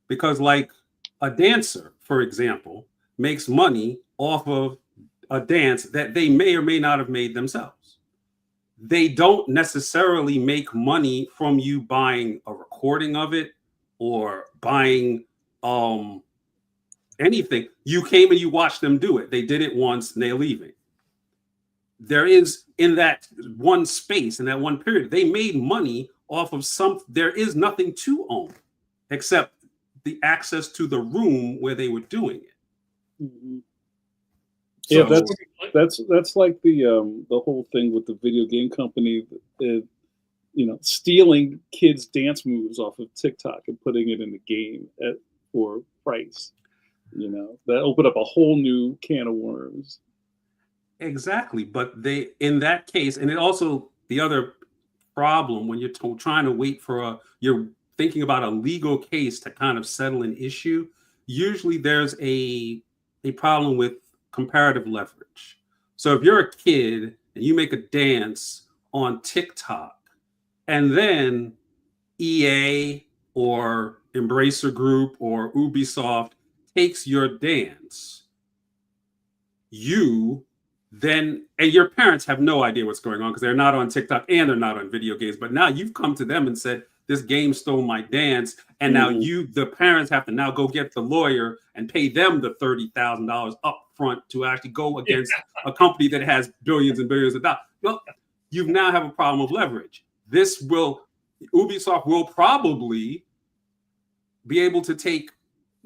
because a dancer, for example, makes money off of a dance that they may or may not have made themselves. They don't necessarily make money from you buying a recording of it or buying anything. You came and you watched them do it. They did it once and they're leaving. There is, in that one space, in that one period, they made money off of there is nothing to own except the access to the room where they were doing it. Mm-hmm. Yeah, that's like the whole thing with the video game company, stealing kids' dance moves off of TikTok and putting it in the game for price. That opened up a whole new can of worms. Exactly, but in that case, and it also, the other problem when you're trying to wait for you're thinking about a legal case to kind of settle an issue, usually there's a problem with comparative leverage. So if you're a kid and you make a dance on TikTok and then EA or Embracer Group or Ubisoft takes your dance, and your parents have no idea what's going on because they're not on TikTok and they're not on video games. But now you've come to them and said, this game stole my dance. And now the parents have to now go get the lawyer and pay them the $30,000 up front to actually go against a company that has billions and billions of dollars. Well, you now have a problem of leverage. Ubisoft will probably be able to take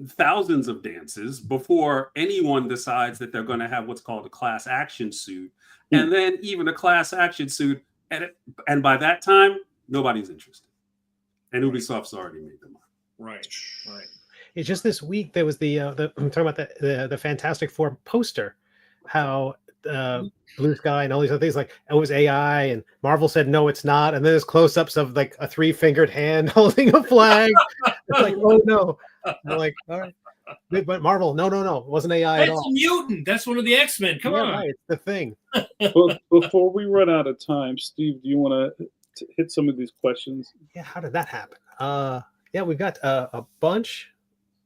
thousands of dances before anyone decides that they're going to have what's called a class action suit. And then even a class action suit, and by that time, nobody's interested. And Ubisoft's already made the money. Right. It's just this week there was the I'm talking about the Fantastic Four poster, how Blue Sky and all these other things, like it was AI, and Marvel said no, it's not, and then there's close-ups of like a 3-fingered hand holding a flag. It's like, oh no. They're like, all right. But Marvel, no, it wasn't AI at all. That's a mutant. That's one of the X-Men. Come on. Right, it's the thing. Well, before we run out of time, Steve, do you want to hit some of these questions? Yeah, how did that happen? Yeah, we've got a bunch.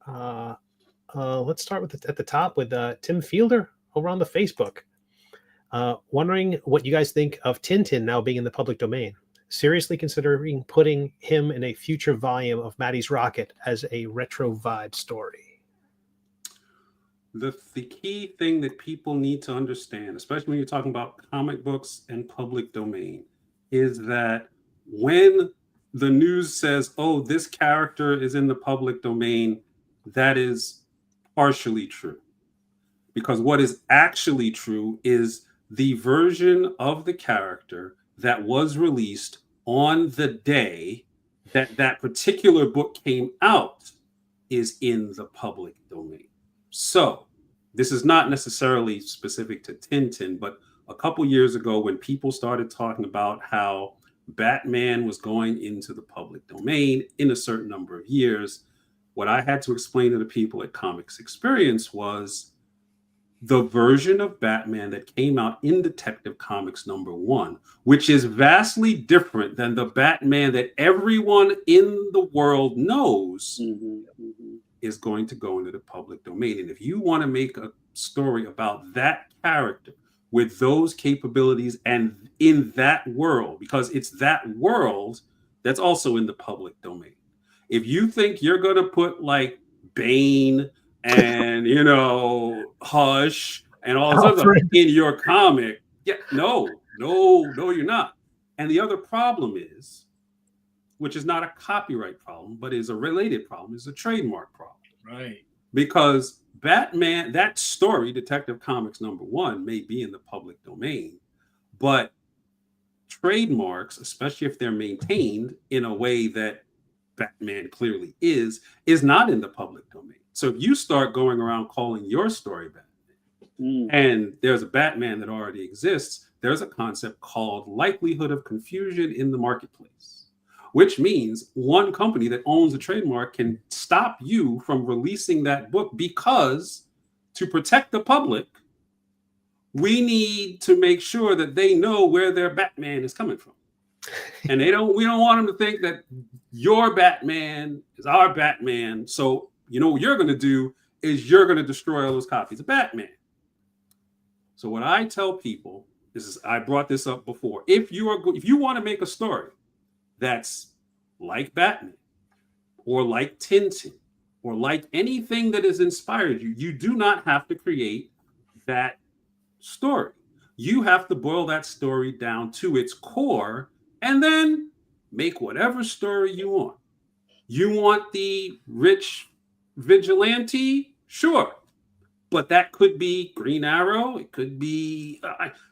Let's start with at the top with Tim Fielder over on the Facebook. Wondering what you guys think of Tintin now being in the public domain. Seriously considering putting him in a future volume of Maddie's Rocket as a retro vibe story. The key thing that people need to understand, especially when you're talking about comic books and public domain, is that when the news says, oh, this character is in the public domain, that is partially true. Because what is actually true is the version of the character that was released on the day that that particular book came out is in the public domain. So this is not necessarily specific to Tintin, but a couple years ago when people started talking about how Batman was going into the public domain in a certain number of years, what I had to explain to the people at Comics Experience was the version of Batman that came out in Detective Comics #1, which is vastly different than the Batman that everyone in the world knows, is going to go into the public domain. And if you want to make a story about that character with those capabilities and in that world, because it's that world that's also in the public domain. If you think you're going to put like Bane and, Hush and all this other stuff in your comic, no, you're not. And the other problem is, which is not a copyright problem, but is a related problem, is a trademark problem. Right. Because Batman, that story, Detective Comics #1, may be in the public domain, but trademarks, especially if they're maintained in a way that Batman clearly is not in the public domain. So if you start going around calling your story Batman, and there's a Batman that already exists, there's a concept called likelihood of confusion in the marketplace, which means one company that owns a trademark can stop you from releasing that book because to protect the public, we need to make sure that they know where their Batman is coming from. And we don't want them to think that your Batman is our Batman. So, what you're going to do is you're going to destroy all those copies of Batman. So what I tell people is, I brought this up before. If you want to make a story that's like Batman or like Tintin or like anything that has inspired you, you do not have to create that story. You have to boil that story down to its core and then make whatever story you want. You want the rich vigilante? Sure. But that could be Green Arrow. It could be,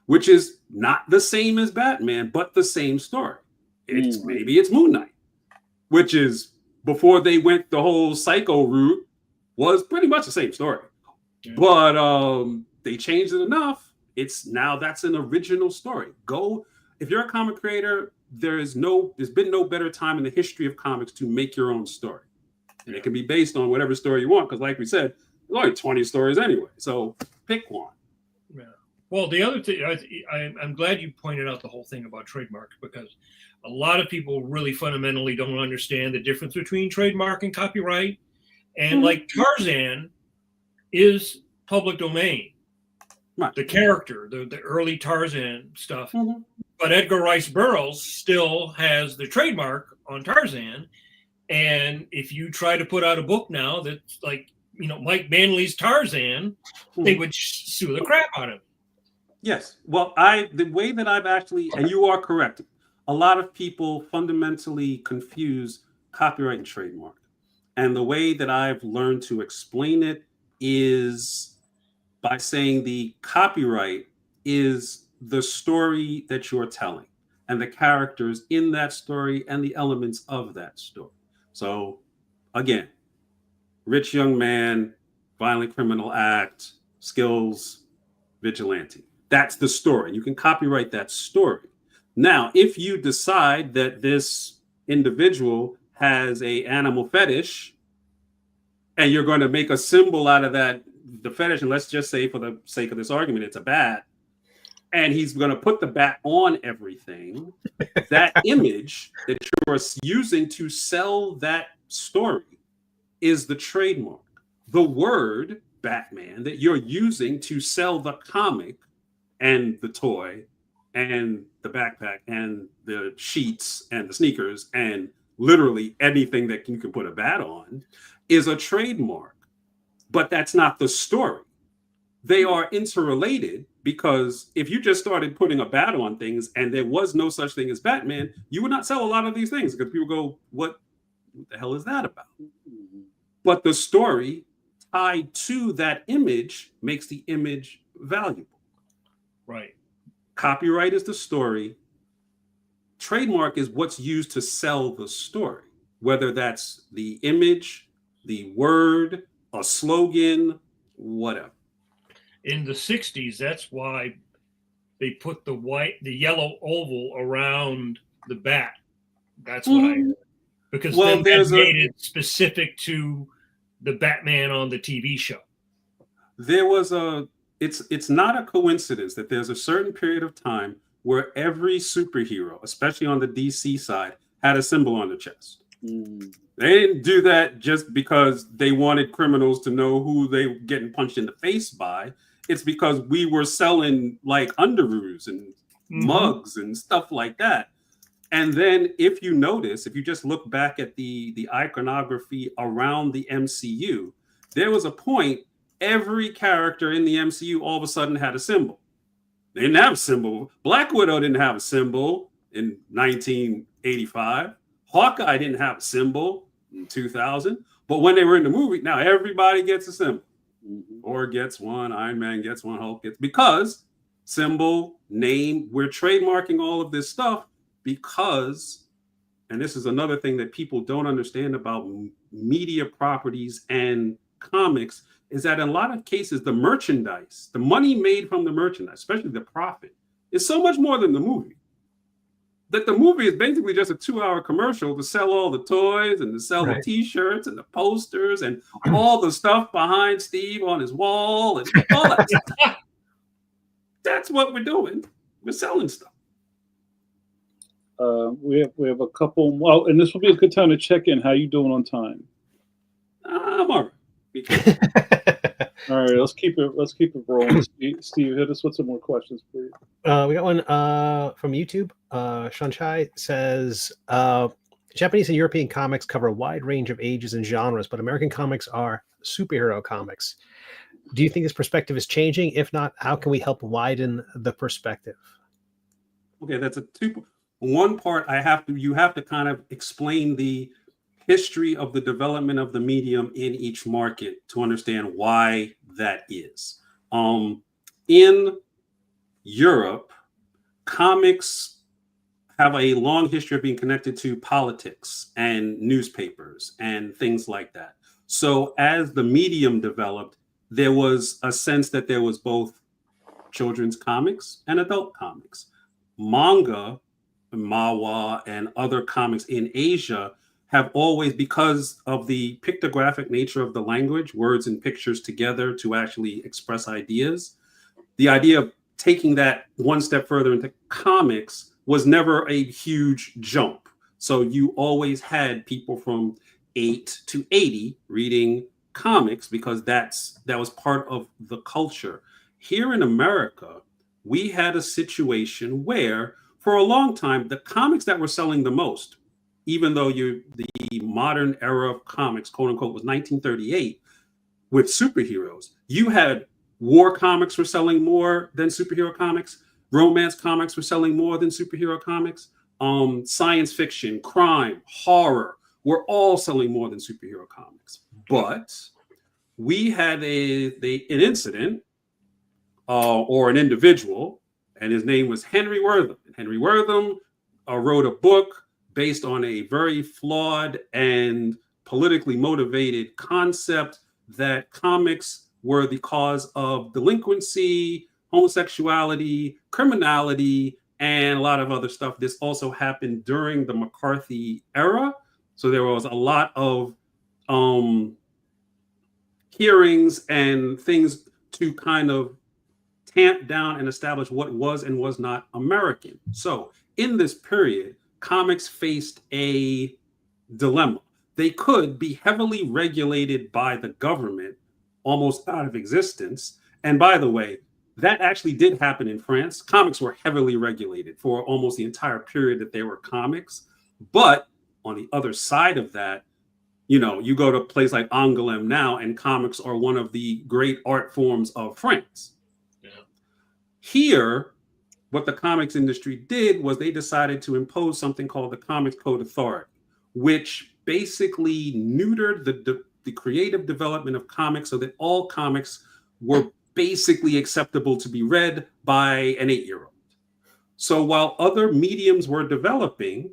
which is not the same as Batman, but the same story. Maybe it's Moon Knight, which is, before they went the whole psycho route, was pretty much the same story. Yeah. But they changed it enough. That's an original story. If you're a comic creator, there's been no better time in the history of comics to make your own story. And it can be based on whatever story you want, because like we said, there's only 20 stories anyway. So pick one. Yeah. Well, the other thing, I'm glad you pointed out the whole thing about trademarks, because a lot of people really fundamentally don't understand the difference between trademark and copyright. And like Tarzan is public domain. Right. The character, the early Tarzan stuff. But Edgar Rice Burroughs still has the trademark on Tarzan. And if you try to put out a book now that's like, Mike Manley's Tarzan, they would sue the crap out of him. Yes. Well, the way that I've actually, and you are correct, a lot of people fundamentally confuse copyright and trademark. And the way that I've learned to explain it is by saying the copyright is the story that you're telling and the characters in that story and the elements of that story. So again, rich young man, violent criminal act, skills, vigilante. That's the story. You can copyright that story. Now, if you decide that this individual has a animal fetish and you're going to make a symbol out of that, the fetish, and let's just say for the sake of this argument, it's a bat, and he's going to put the bat on everything, that image that you're using to sell that story is the trademark. The word Batman that you're using to sell the comic and the toy and the backpack and the sheets and the sneakers and literally anything that you can put a bat on is a trademark. But that's not the story. They are interrelated, because if you just started putting a bat on things and there was no such thing as Batman, you would not sell a lot of these things, because people go, what the hell is that about? But the story tied to that image makes the image valuable. Right. Copyright is the story. Trademark is what's used to sell the story, whether that's the image, the word, a slogan, whatever. In the 60s, that's why they put the yellow oval around the bat. That's what I heard. Because then that made it specific to the Batman on the TV show. There was it's not a coincidence that there's a certain period of time where every superhero, especially on the DC side, had a symbol on the chest. They didn't do that just because they wanted criminals to know who they were getting punched in the face by. It's because we were selling like underoos and mugs and stuff like that. And then if you notice, if you just look back at the iconography around the MCU, there was a point every character in the MCU all of a sudden had a symbol. They didn't have a symbol. Black Widow didn't have a symbol in 1985. Hawkeye didn't have a symbol in 2000. But when they were in the movie, now everybody gets a symbol. Or gets one, Iron Man gets one, Hulk gets, because symbol, name, we're trademarking all of this stuff because, and this is another thing that people don't understand about media properties and comics, is that in a lot of cases, the merchandise, the money made from the merchandise, especially the profit, is so much more than the movie. That the movie is basically just a 2-hour commercial to sell all the toys and to sell the t-shirts and the posters and all the stuff behind Steve on his wall and all that stuff. That's what we're doing. We're selling stuff. We have a couple. Well, and this will be a good time to check in. How you doing on time? I'm all right. All right, let's keep it rolling. Steve, hit us with some more questions, please. We got one from YouTube. Shanchai says, Japanese and European comics cover a wide range of ages and genres, but American comics are superhero comics. Do you think this perspective is changing? If not, how can we help widen the perspective? Okay, that's a two. One part you have to kind of explain the history of the development of the medium in each market to understand why that is. In Europe, comics have a long history of being connected to politics and newspapers and things like that. So as the medium developed, there was a sense that there was both children's comics and adult comics. Manga, manhwa, and other comics in Asia have always, because of the pictographic nature of the language, words and pictures together to actually express ideas, the idea of taking that one step further into comics was never a huge jump. So you always had people from 8 to 80 reading comics because that was part of the culture. Here in America, we had a situation where for a long time, the comics that were selling the most, even though the modern era of comics, quote unquote, was 1938 with superheroes, you had war comics were selling more than superhero comics. Romance comics were selling more than superhero comics. Science fiction, crime, horror were all selling more than superhero comics. But we had an incident or an individual, and his name was Henry Wortham. And Henry Wortham wrote a book based on a very flawed and politically motivated concept that comics were the cause of delinquency, homosexuality, criminality, and a lot of other stuff. This also happened during the McCarthy era. So there was a lot of hearings and things to kind of tamp down and establish what was and was not American. So in this period, comics faced a dilemma. They could be heavily regulated by the government, almost out of existence. And by the way, that actually did happen in France. Comics were heavily regulated for almost the entire period that they were comics. But on the other side of that, you know, you go to a place like Angoulême now, and comics are one of the great art forms of France. Yeah. Here, what the comics industry did was they decided to impose something called the Comics Code Authority, which basically neutered the creative development of comics so that all comics were basically acceptable to be read by an 8-year-old. So while other mediums were developing,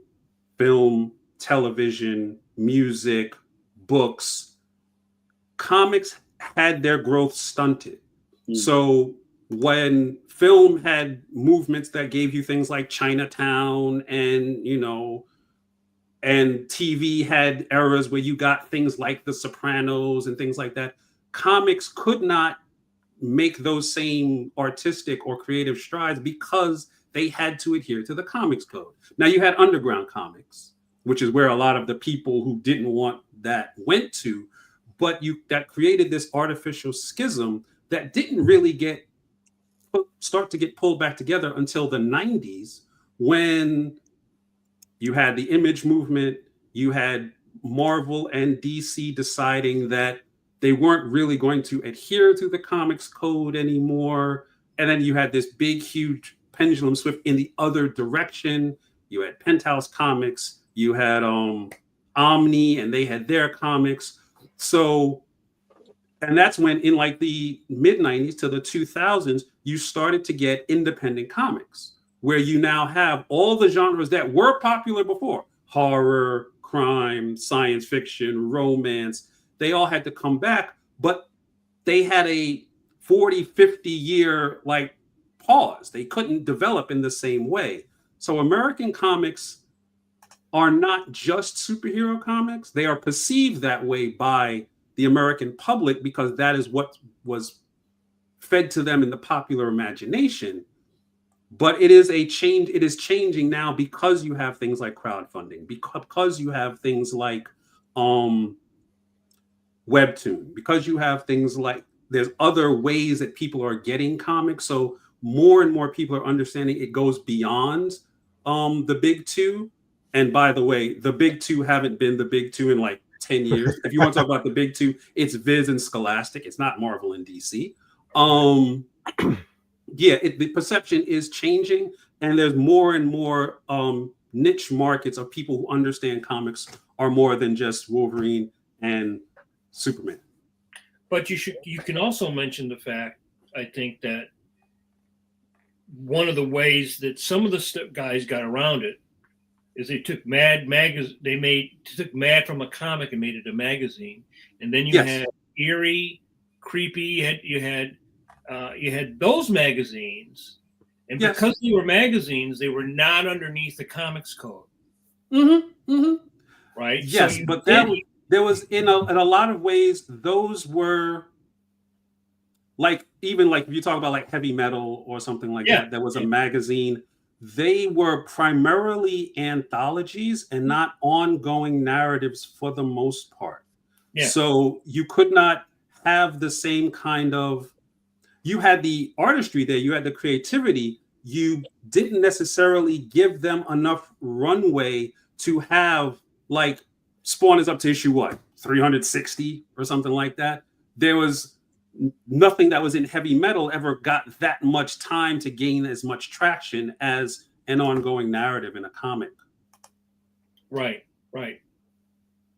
film, television, music, books, comics had their growth stunted. So when film had movements that gave you things like Chinatown, and, you know, and TV had eras where you got things like The Sopranos and things like that, comics could not make those same artistic or creative strides because they had to adhere to the Comics Code. Now you had underground comics, which is where a lot of the people who didn't want that went to, but that created this artificial schism that didn't really start to get pulled back together until the 90s, when you had the Image movement, you had Marvel and DC deciding that they weren't really going to adhere to the Comics Code anymore. And then you had this big, huge pendulum swift in the other direction. You had Penthouse Comics, you had Omni, and they had their comics. So, and that's when in like the mid 90s to the 2000s, you started to get independent comics, where you now have all the genres that were popular before: horror, crime, science fiction, romance. They all had to come back, but they had a 40, 50 year like pause. They couldn't develop in the same way. So American comics are not just superhero comics. They are perceived that way by the American public because that is what was fed to them in the popular imagination. But it is a change. It is changing now because you have things like crowdfunding, because you have things like Webtoon, because you have things like, there's other ways that people are getting comics. So more and more people are understanding it goes beyond the big two. And by the way, the big two haven't been the big two in like 10 years. If you want to talk about the big two, it's Viz and Scholastic. It's not Marvel and DC. Yeah, the perception is changing, and there's more and more niche markets of people who understand comics are more than just Wolverine and Superman. But you can also mention the fact, I think, that one of the ways that some of the guys got around it is they took Mad from a comic and made it a magazine, and then you had Eerie, Creepy. You had those magazines, and because they were magazines, they were not underneath the Comics Code. Mm-hmm. Mm-hmm. Right. Yes, so but there was in a lot of ways, those were like, even like if you talk about like heavy metal or something like that, there was a magazine. They were primarily anthologies and not ongoing narratives for the most part. Yeah. So you could not have the same kind of, you had the artistry there, you had the creativity, you didn't necessarily give them enough runway to have, like, Spawn is up to issue 360 or something like that. There was nothing that was in heavy metal ever got that much time to gain as much traction as an ongoing narrative in a comic. Right.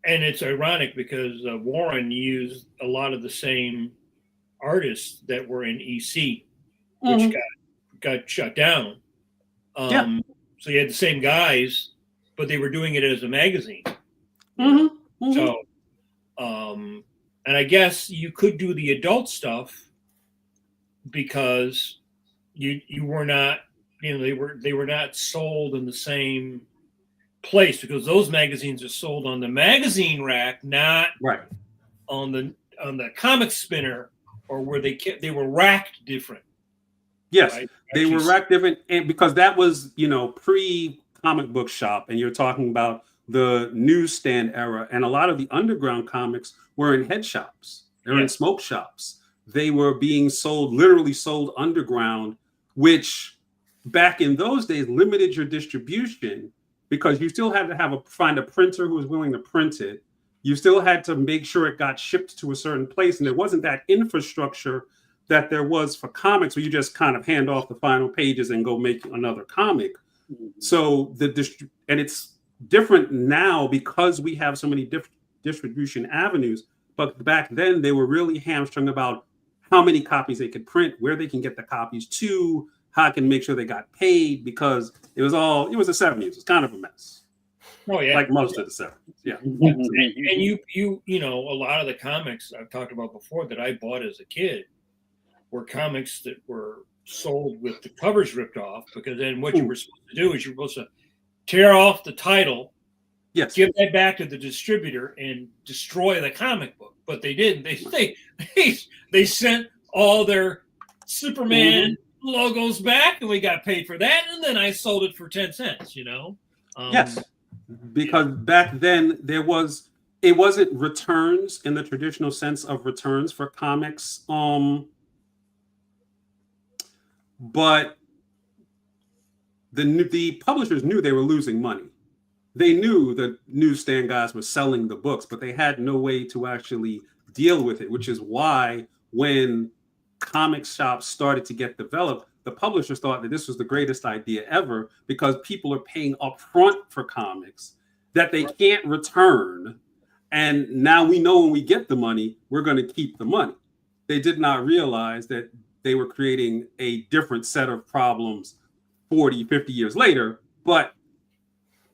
And it's ironic because Warren used a lot of the same artists that were in EC, which got shut down. So you had the same guys, but they were doing it as a magazine. So And I guess you could do the adult stuff because you were not, they were not sold in the same place, because those magazines are sold on the magazine rack, not Right. on the comic spinner, or where they were racked different. Yes, right? they were racked different, and because that was, pre comic book shop, and you're talking about the newsstand era, and a lot of the underground comics were in head shops. They were in smoke shops. They were being sold, literally sold underground, which back in those days limited your distribution, because you still had to find a printer who was willing to print it. You still had to make sure it got shipped to a certain place, and there wasn't that infrastructure that there was for comics, where you just kind of hand off the final pages and go make another comic. So and it's different now because we have so many distribution avenues. But back then, they were really hamstrung about how many copies they could print, where they can get the copies to, how I can make sure they got paid, because it was the 70s. It was kind of a mess. Oh yeah, like most of the 70s. Yeah. And you know, a lot of the comics I've talked about before that I bought as a kid were comics that were sold with the covers ripped off, because then what you were supposed to do is you're supposed to tear off the title, give that back to the distributor, and destroy the comic book. But they didn't. They sent all their Superman logos back, and we got paid for that, and then I sold it for 10 cents. Yes, because back then it wasn't returns in the traditional sense of returns for comics. But the publishers knew they were losing money. They knew the newsstand guys were selling the books, but they had no way to actually deal with it, which is why when comic shops started to get developed, the publishers thought that this was the greatest idea ever, because people are paying upfront for comics that they can't return. And now we know when we get the money, we're going to keep the money. They did not realize that they were creating a different set of problems 40, 50 years later. But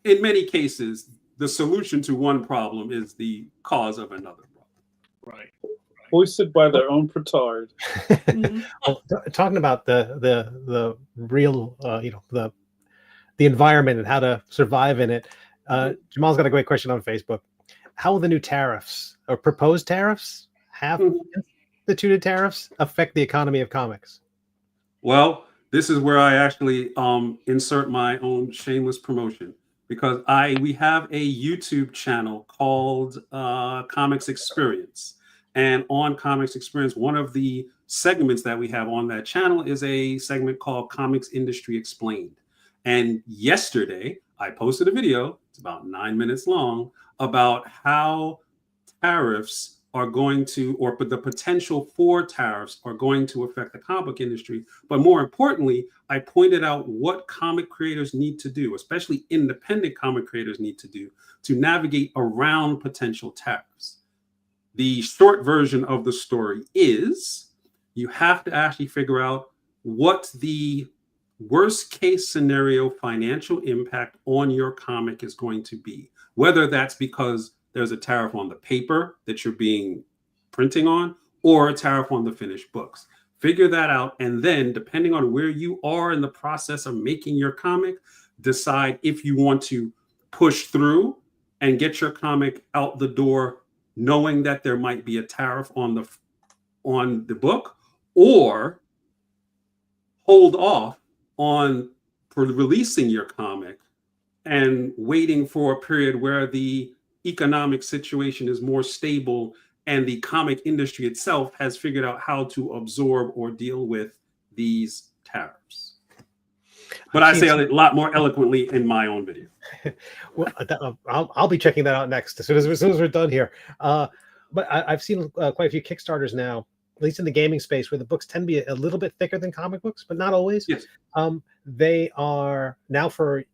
in many cases, the solution to one problem is the cause of another problem. Right. Hoisted by their own petard. Well, talking about the real, the environment and how to survive in it. Jamal's got a great question on Facebook. How will the new tariffs or proposed tariffs, have instituted tariffs, affect the economy of comics? Well, this is where I actually insert my own shameless promotion, because we have a YouTube channel called Comics Experience. And on Comics Experience, one of the segments that we have on that channel is a segment called Comics Industry Explained. And yesterday, I posted a video, it's about 9 minutes long, about how tariffs are going to, or the potential for tariffs are going to affect the comic book industry. But more importantly, I pointed out what comic creators need to do, especially independent comic creators need to do, to navigate around potential tariffs. The short version of the story is you have to actually figure out what the worst case scenario financial impact on your comic is going to be, whether that's because there's a tariff on the paper that you're printing on, or a tariff on the finished books. Figure that out, and then depending on where you are in the process of making your comic, decide if you want to push through and get your comic out the door knowing that there might be a tariff on the book, or hold off on releasing your comic and waiting for a period where the economic situation is more stable and the comic industry itself has figured out how to absorb or deal with these tariffs. But I say a lot more eloquently in my own video. Well, I'll be checking that out next as soon as we're done here. But I've seen quite a few Kickstarters now, at least in the gaming space, where the books tend to be a little bit thicker than comic books, but not always. Yes. They are now for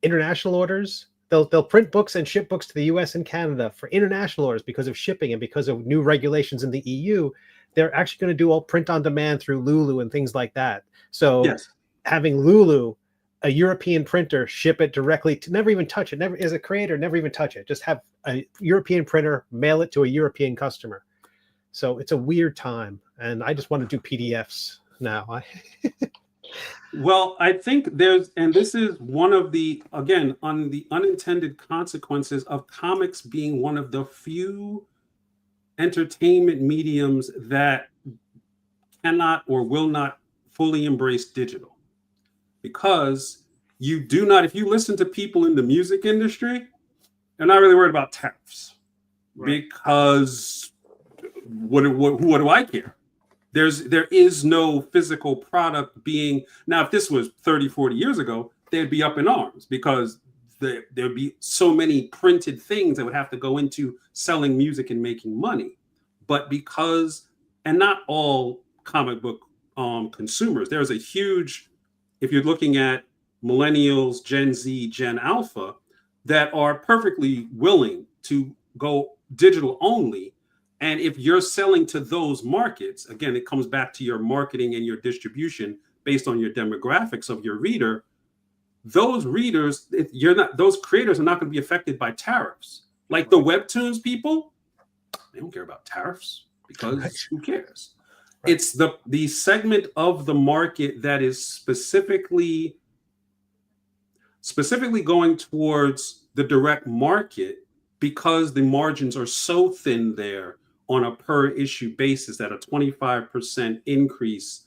international orders. They'll print books and ship books to the US and Canada for international orders because of shipping and because of new regulations in the EU. They're actually going to do all print on demand through Lulu and things like that. So having Lulu a European printer, ship it directly to, never even touch it. Never, as a creator, never even touch it. Just have a European printer, mail it to a European customer. So it's a weird time, and I just want to do PDFs now. Well, I think and this is one of the, again, on the unintended consequences of comics being one of the few entertainment mediums that cannot or will not fully embrace digital. Because you do not, if you listen to people in the music industry, they're not really worried about tariffs. Right. Because what do I care? There is no physical product being, now if this was 30, 40 years ago, they'd be up in arms because there'd be so many printed things that would have to go into selling music and making money. But because, and not all comic book consumers, there's a huge, if you're looking at millennials, Gen Z, Gen Alpha, that are perfectly willing to go digital only. And if you're selling to those markets, again, it comes back to your marketing and your distribution based on your demographics of your reader. Those readers, those creators are not going to be affected by tariffs. Like the webtoons people, they don't care about tariffs because who cares? Right. It's the segment of the market that is specifically going towards the direct market because the margins are so thin there on a per issue basis that a 25% increase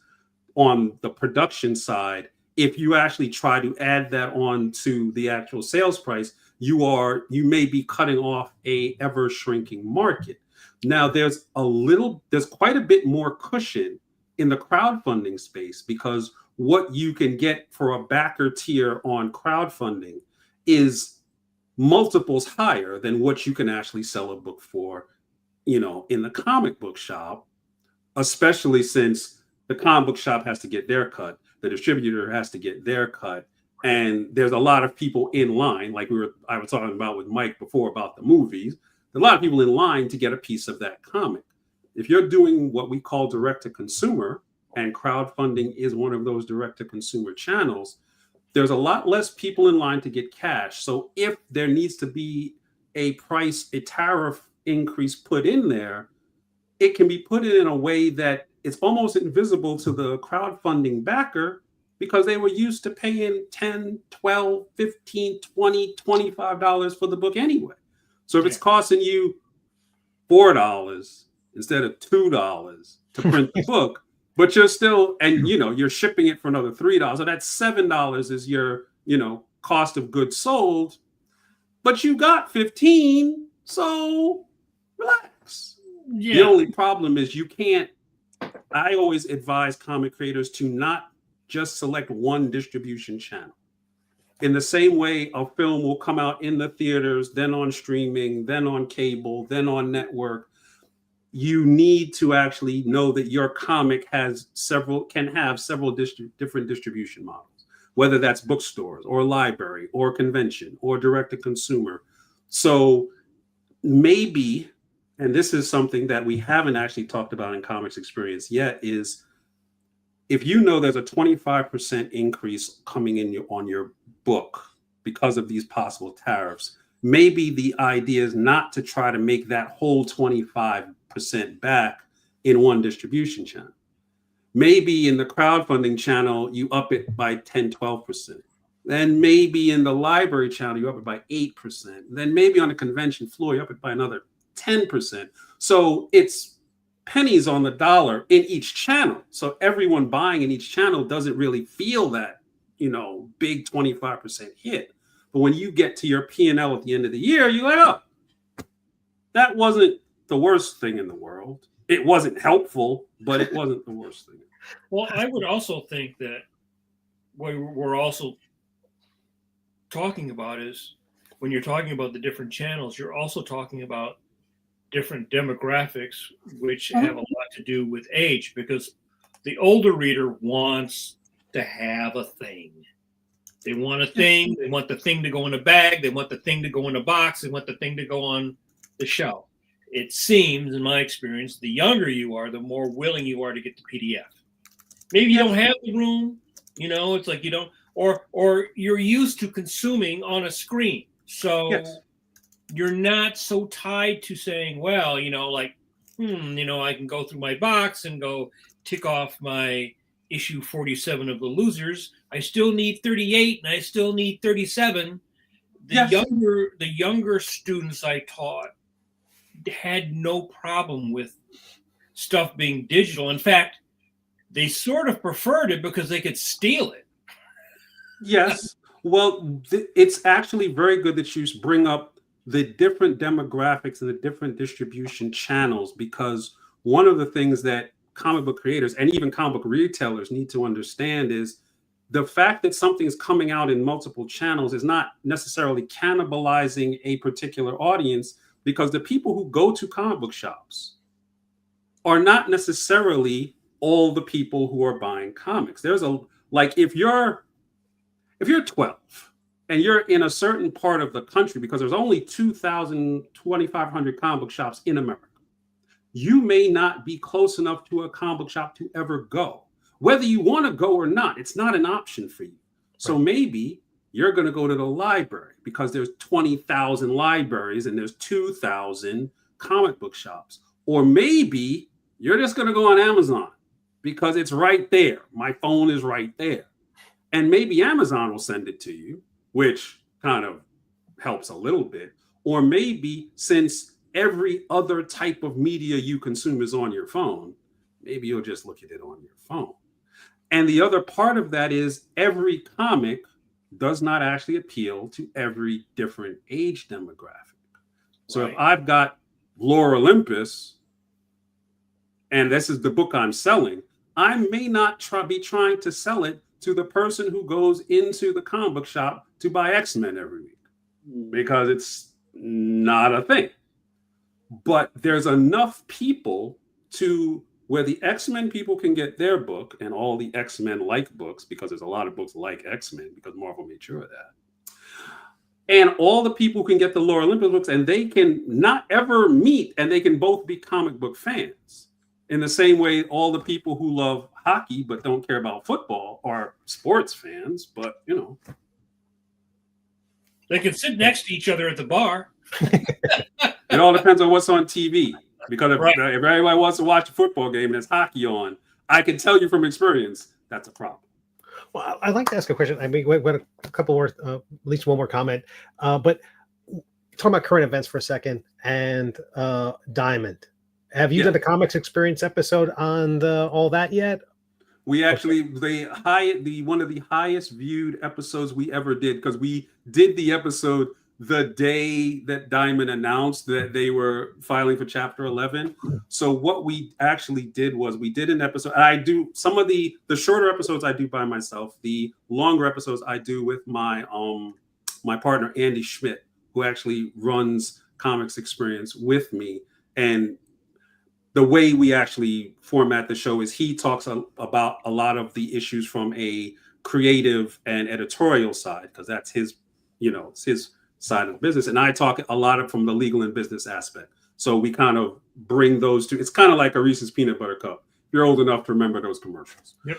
on the production side, if you actually try to add that on to the actual sales price, you may be cutting off a ever shrinking market. Now there's quite a bit more cushion in the crowdfunding space because what you can get for a backer tier on crowdfunding is multiples higher than what you can actually sell a book for, in the comic book shop, especially since the comic book shop has to get their cut, the distributor has to get their cut, and there's a lot of people in line, like I was talking about with Mike before about the movies, a lot of people in line to get a piece of that comic. If you're doing what we call direct to consumer, and crowdfunding is one of those direct to consumer channels, there's a lot less people in line to get cash. So if there needs to be a tariff increase put in there, it can be put in a way that it's almost invisible to the crowdfunding backer because they were used to paying $10, $12, $15, $20, $25 for the book anyway. So if it's costing you $4 instead of $2 to print the book, but you're still, and you're shipping it for another $3, so that's $7 is your, cost of goods sold, but you got 15, so relax. Yeah. The only problem is I always advise comic creators to not just select one distribution channel. In the same way a film will come out in the theaters, then on streaming, then on cable, then on network, you need to actually know that your comic can have several different distribution models, whether that's bookstores or library or convention or direct to consumer. So maybe, and this is something that we haven't actually talked about in Comics Experience yet, is if you know there's a 25% increase coming in on your book because of these possible tariffs, maybe the idea is not to try to make that whole 25% back in one distribution channel. Maybe in the crowdfunding channel, you up it by 10, 12%. Then maybe in the library channel, you up it by 8%. Then maybe on the convention floor, you up it by another 10%. So it's pennies on the dollar in each channel. So everyone buying in each channel doesn't really feel that, big 25% hit. But when you get to your P&L at the end of the year, you're like, oh, that wasn't the worst thing in the world. It wasn't helpful, but it wasn't the worst thing. Well, I would also think that what we're also talking about is when you're talking about the different channels, you're also talking about different demographics, which have a lot to do with age, because the older reader wants to have a thing. They want a thing. They want the thing to go in a bag. They want the thing to go in a box. They want the thing to go on the shelf. It seems, in my experience, the younger you are, the more willing you are to get the PDF. Maybe you don't have the room, it's like you don't, or you're used to consuming on a screen. So Yes. you're not so tied to saying, well, like, I can go through my box and go tick off my issue 47 of the Losers. I still need 38 and I still need 37. Yes. The younger students I taught had no problem with stuff being digital. In fact, they sort of preferred it because they could steal it. Yes. Well, it's actually very good that you bring up the different demographics and the different distribution channels, because one of the things that comic book creators and even comic book retailers need to understand is the fact that something is coming out in multiple channels is not necessarily cannibalizing a particular audience, because the people who go to comic book shops are not necessarily all the people who are buying comics. There's if you're 12 and you're in a certain part of the country, because there's only 2,500 comic book shops in America, you may not be close enough to a comic book shop to ever go. Whether you want to go or not, it's not an option for you. So maybe you're going to go to the library because there's 20,000 libraries and there's 2,000 comic book shops. Or maybe you're just going to go on Amazon because it's right there. My phone is right there. And maybe Amazon will send it to you, which kind of helps a little bit. Or maybe since every other type of media you consume is on your phone, maybe you'll just look at it on your phone. And the other part of that is every comic does not actually appeal to every different age demographic. So if I've got Lore Olympus, and this is the book I'm selling, I may not be trying to sell it to the person who goes into the comic book shop to buy X-Men every week, because it's not a thing. But there's enough people to where the X-Men people can get their book and all the X-Men like books, because there's a lot of books like X-Men because Marvel made sure of that. And all the people can get the Lore Olympus books, and they can not ever meet, and they can both be comic book fans. In the same way, all the people who love hockey but don't care about football are sports fans, but they can sit next to each other at the bar. It all depends on what's on TV. Because if everybody wants to watch a football game and there's hockey on, I can tell you from experience that's a problem. Well, I'd like to ask a question. I mean, we got a couple more, at least one more comment. But talking about current events for a second, and Diamond. Have you done a comics experience episode on all that yet? We actually one of the highest viewed episodes we ever did, because we did the episode the day that Diamond announced that they were filing for Chapter 11. So what we actually did was we did an episode. And I do some of the shorter episodes I do by myself. The longer episodes I do with my my partner Andy Schmidt, who actually runs Comics Experience with me. And the way we actually format the show is he talks about a lot of the issues from a creative and editorial side, because that's his, it's his side of the business, and I talk a lot from the legal and business aspect. So we kind of bring those two. It's kind of like a Reese's peanut butter cup. If you're old enough to remember those commercials. Yep.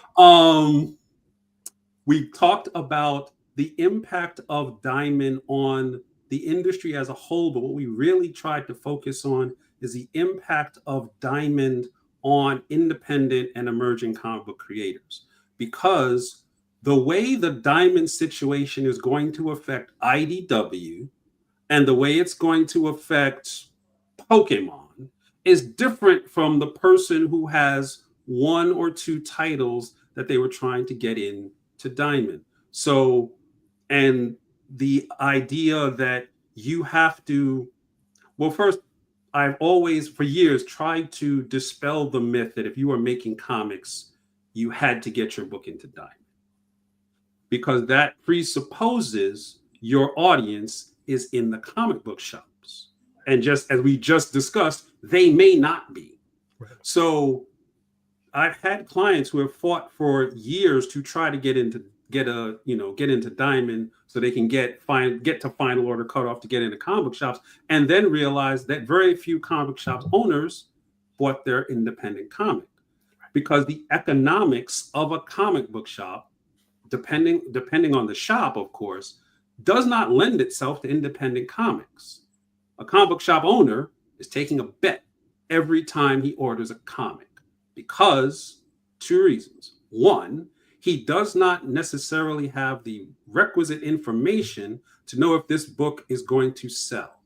We talked about the impact of Diamond on the industry as a whole, but what we really tried to focus on is the impact of Diamond on independent and emerging comic book creators, because the way the Diamond situation is going to affect IDW and the way it's going to affect Pokemon is different from the person who has one or two titles that they were trying to get into Diamond. So, and the idea that you have to, well, first, I've always, for years, tried to dispel the myth that if you were making comics, you had to get your book into Diamond, because that presupposes your audience is in the comic book shops. And just as we just discussed, they may not be. Right. So I've had clients who have fought for years to try to get into Diamond so they can get to final order cutoff to get into comic book shops, and then realize that very few comic book shops owners bought their independent comic, because the economics of a comic book shop depending on the shop, of course, does not lend itself to independent comics. A comic book shop owner is taking a bet every time he orders a comic because two reasons. One, he does not necessarily have the requisite information to know if this book is going to sell.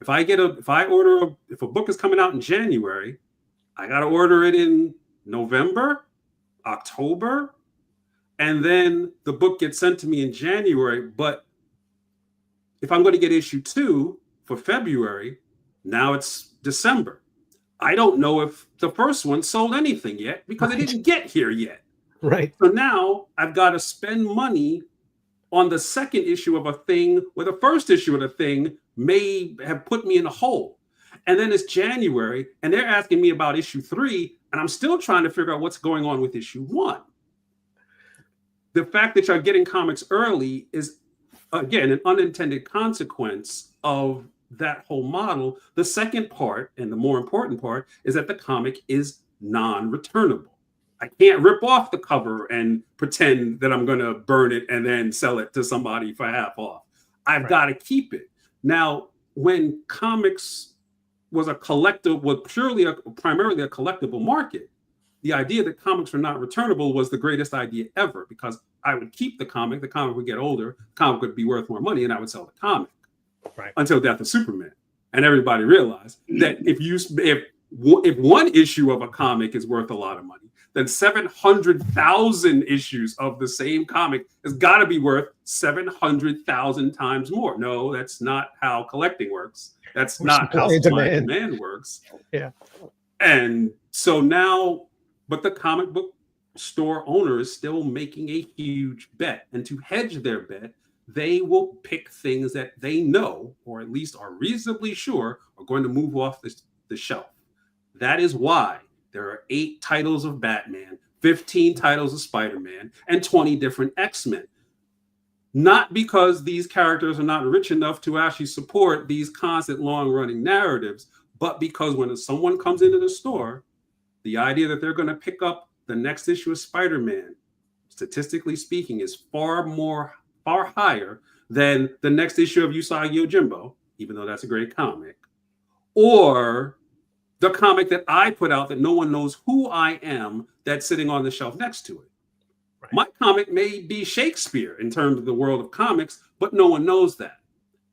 If a book is coming out in January, I got to order it in November, October, and then the book gets sent to me in January. But if I'm going to get issue 2 for February, now it's December. I don't know if the first one sold anything yet because it didn't get here yet. Right. So now I've got to spend money on the second issue of a thing where the first issue of the thing may have put me in a hole. And then it's January and they're asking me about issue 3 and I'm still trying to figure out what's going on with issue 1. The fact that you're getting comics early is, again, an unintended consequence of that whole model. The second part, and the more important part, is that the comic is non-returnable. I can't rip off the cover and pretend that I'm going to burn it and then sell it to somebody for half off. I've got to keep it. Now, when comics was primarily a collectible market, the idea that comics were not returnable was the greatest idea ever because I would keep the comic would get older, the comic would be worth more money, and I would sell the comic. Right. Until Death of Superman. And everybody realized that if one issue of a comic is worth a lot of money, then 700,000 issues of the same comic has got to be worth 700,000 times more. No, that's not how collecting works. That's not how supply and demand works. Yeah. And so now, but the comic book store owner is still making a huge bet. And to hedge their bet, they will pick things that they know, or at least are reasonably sure, are going to move off the shelf. That is why there are 8 titles of Batman, 15 titles of Spider-Man, and 20 different X-Men. Not because these characters are not rich enough to actually support these constant long-running narratives, but because when someone comes into the store, the idea that they're going to pick up the next issue of Spider-Man, statistically speaking, is far higher than the next issue of Usagi Yojimbo, even though that's a great comic, or the comic that I put out that no one knows who I am that's sitting on the shelf next to it. Right. My comic may be Shakespeare in terms of the world of comics, but no one knows that.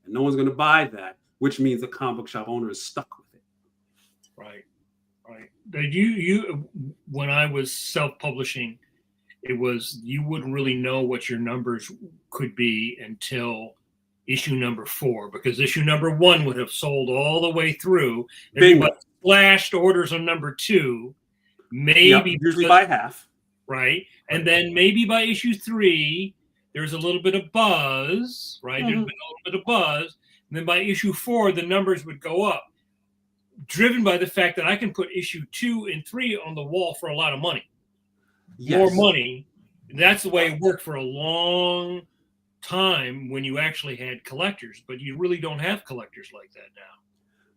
And no one's going to buy that, which means the comic book shop owner is stuck with it. Right. You when I was self-publishing, it was, you wouldn't really know what your numbers could be until issue number 4, because issue number 1 would have sold all the way through. Everybody flashed orders on number 2, maybe usually by half. Right. And then maybe by issue 3, there's a little bit of buzz, right? Mm-hmm. There's been a little bit of buzz. And then by issue 4, the numbers would go up, driven by the fact that I can put issue 2 and 3 on the wall for a lot of money. Yes. More money. That's the way it worked for a long time when you actually had collectors, but you really don't have collectors like that now.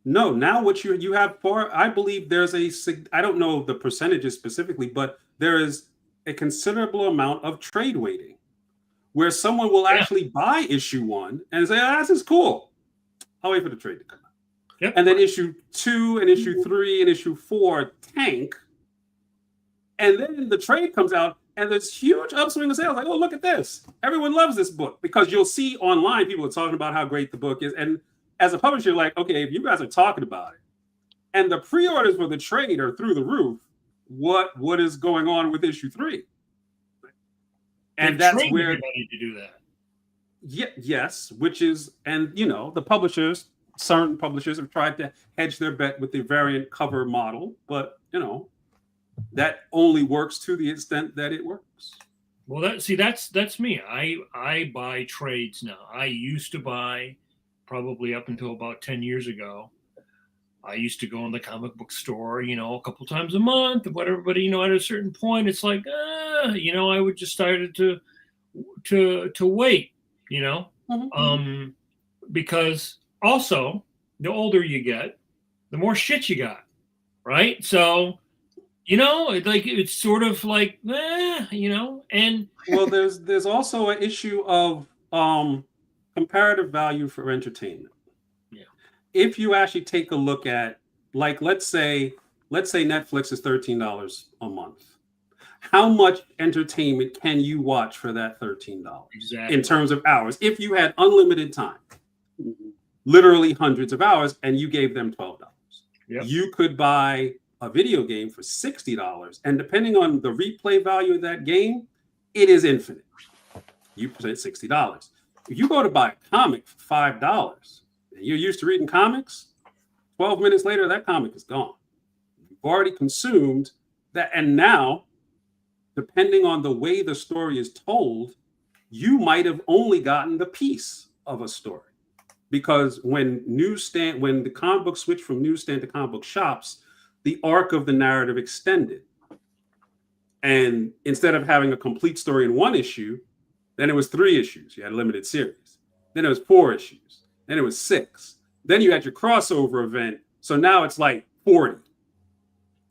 No, now what you have I believe there's I don't know the percentages specifically, but there is a considerable amount of trade waiting where someone will actually buy issue 1 and say, this is cool. I'll wait for the trade to come out. Yep. And then issue 2 and issue 3 and issue 4 tank. And then the trade comes out and there's huge upswing of sales. Like, oh, look at this. Everyone loves this book, because you'll see online people are talking about how great the book is. And as a publisher, you're like, okay, if you guys are talking about it and the pre-orders for the trade are through the roof, what is going on with issue 3? And that's where everybody to do that. Yes, which is, and the publishers, certain publishers have tried to hedge their bet with the variant cover model, but that only works to the extent that it works. Well, that's me. I buy trades now. I used to buy, probably up until about 10 years ago, I used to go in the comic book store, a couple times a month or whatever. But at a certain point, it's like, I would just started to wait, Mm-hmm. Because also the older you get, the more shit you got, right? So You know, it's sort of like, you know, and Well, there's also an issue of comparative value for entertainment. yeah, If you actually take a look at, like, let's say Netflix is $13 a month. How much entertainment can you watch for that $13 exactly. in terms of hours? If you had unlimited time, Mhm. literally hundreds of hours, and you gave them $12, Yep. you could buy a video game for $60, and depending on the replay value of that game, it is infinite. You pay $60. If you go to buy a comic for $5, and you're used to reading comics, 12 minutes later, that comic is gone. You've already consumed that, and now, depending on the way the story is told, you might have only gotten the piece of a story. Because when the comic book switched from newsstand to comic book shops, the arc of the narrative extended. And instead of having a complete story in one issue, then it was 3 issues. You had a limited series. Then it was 4 issues. Then it was 6. Then you had your crossover event. So now it's like 40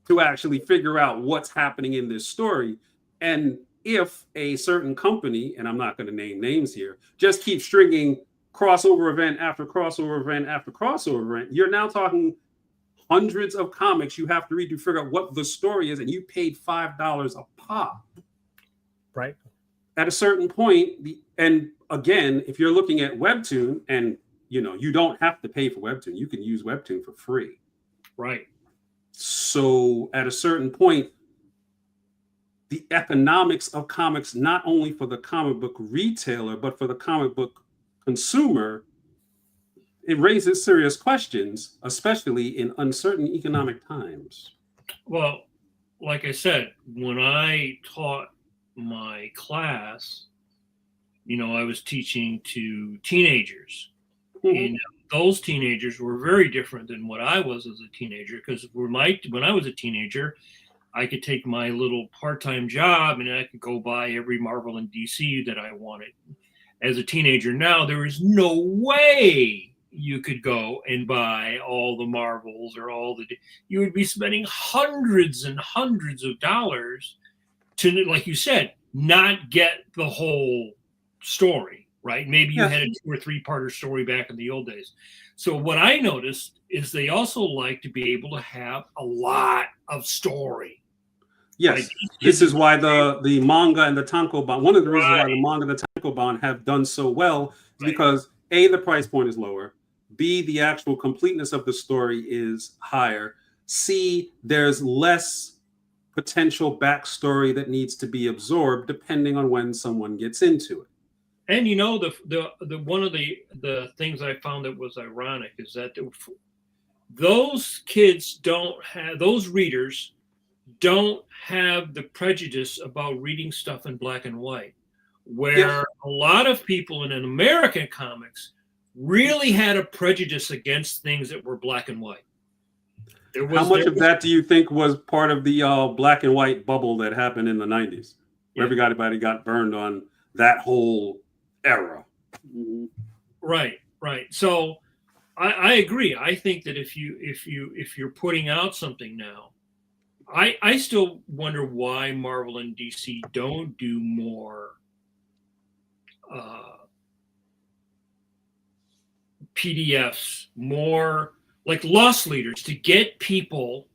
to actually figure out what's happening in this story. And if a certain company, and I'm not going to name names here, just keep stringing crossover event after crossover event after crossover event, you're now talking hundreds of comics you have to read to figure out what the story is, and you paid $5 a pop. Right. At a certain point, and again, if you're looking at Webtoon, and you don't have to pay for Webtoon, you can use Webtoon for free. Right. So at a certain point, the economics of comics, not only for the comic book retailer, but for the comic book consumer, it raises serious questions, especially in uncertain economic times. Well, like I said, when I taught my class, I was teaching to teenagers. Mhm. And those teenagers were very different than what I was as a teenager, because when I was a teenager, I could take my little part-time job and I could go buy every Marvel and DC that I wanted. As a teenager now, there is no way you could go and buy all the Marvels or you would be spending hundreds and hundreds of dollars to, like you said, not get the whole story, right? Maybe you had a 2 or 3-parter story back in the old days. So what I noticed is they also like to be able to have a lot of story. Yes, Like, this is why the manga and the tankobon, one of the reasons why Right. the manga and the tankobon have done so well is Right. because A, the price point is lower, B, the actual completeness of the story is higher, C, there's less potential backstory that needs to be absorbed depending on when someone gets into it. And the one of the things I found that was ironic is that those readers don't have the prejudice about reading stuff in black and white, where a lot of people in American comics really had a prejudice against things that were black and white. How much of that do you think was part of the black and white bubble that happened in the 90s, where everybody got burned on that whole era? Mhm. Right. So I agree. I think that if you're putting out something now, I still wonder why Marvel and DC don't do more PDFs, more like loss leaders, to get people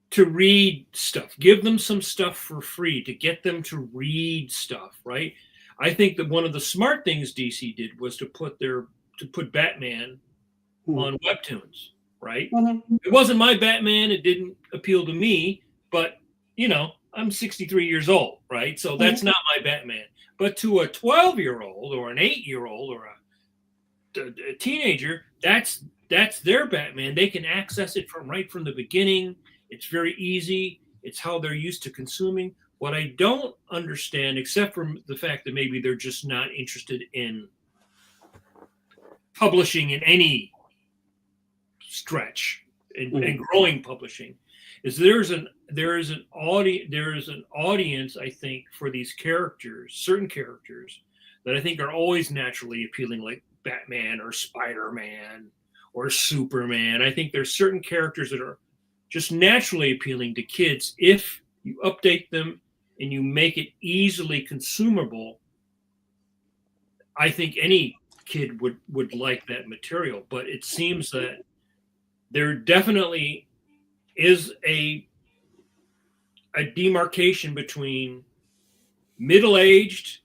to read stuff. Give them some stuff for free to get them to read stuff, right? I think that one of the smart things DC did was to put Batman on webtoons, right? Mm-hmm. It wasn't my Batman. It didn't appeal to me, but I'm 63 years old, right? So that's not my Batman. But to a 12-year-old or an 8-year-old or a teenager, that's their Batman. They can access it right from the beginning. It's very easy. It's how they're used to consuming. What I don't understand, except for the fact that maybe they're just not interested in publishing in any stretch and growing publishing, is there is an audience, I think, for these characters, certain characters that I think are always naturally appealing, like Batman or Spider-Man or Superman. I think there's certain characters that are just naturally appealing to kids if you update them and you make it easily consumable. I think any kid would like that material, but it seems that there definitely is a demarcation between middle-aged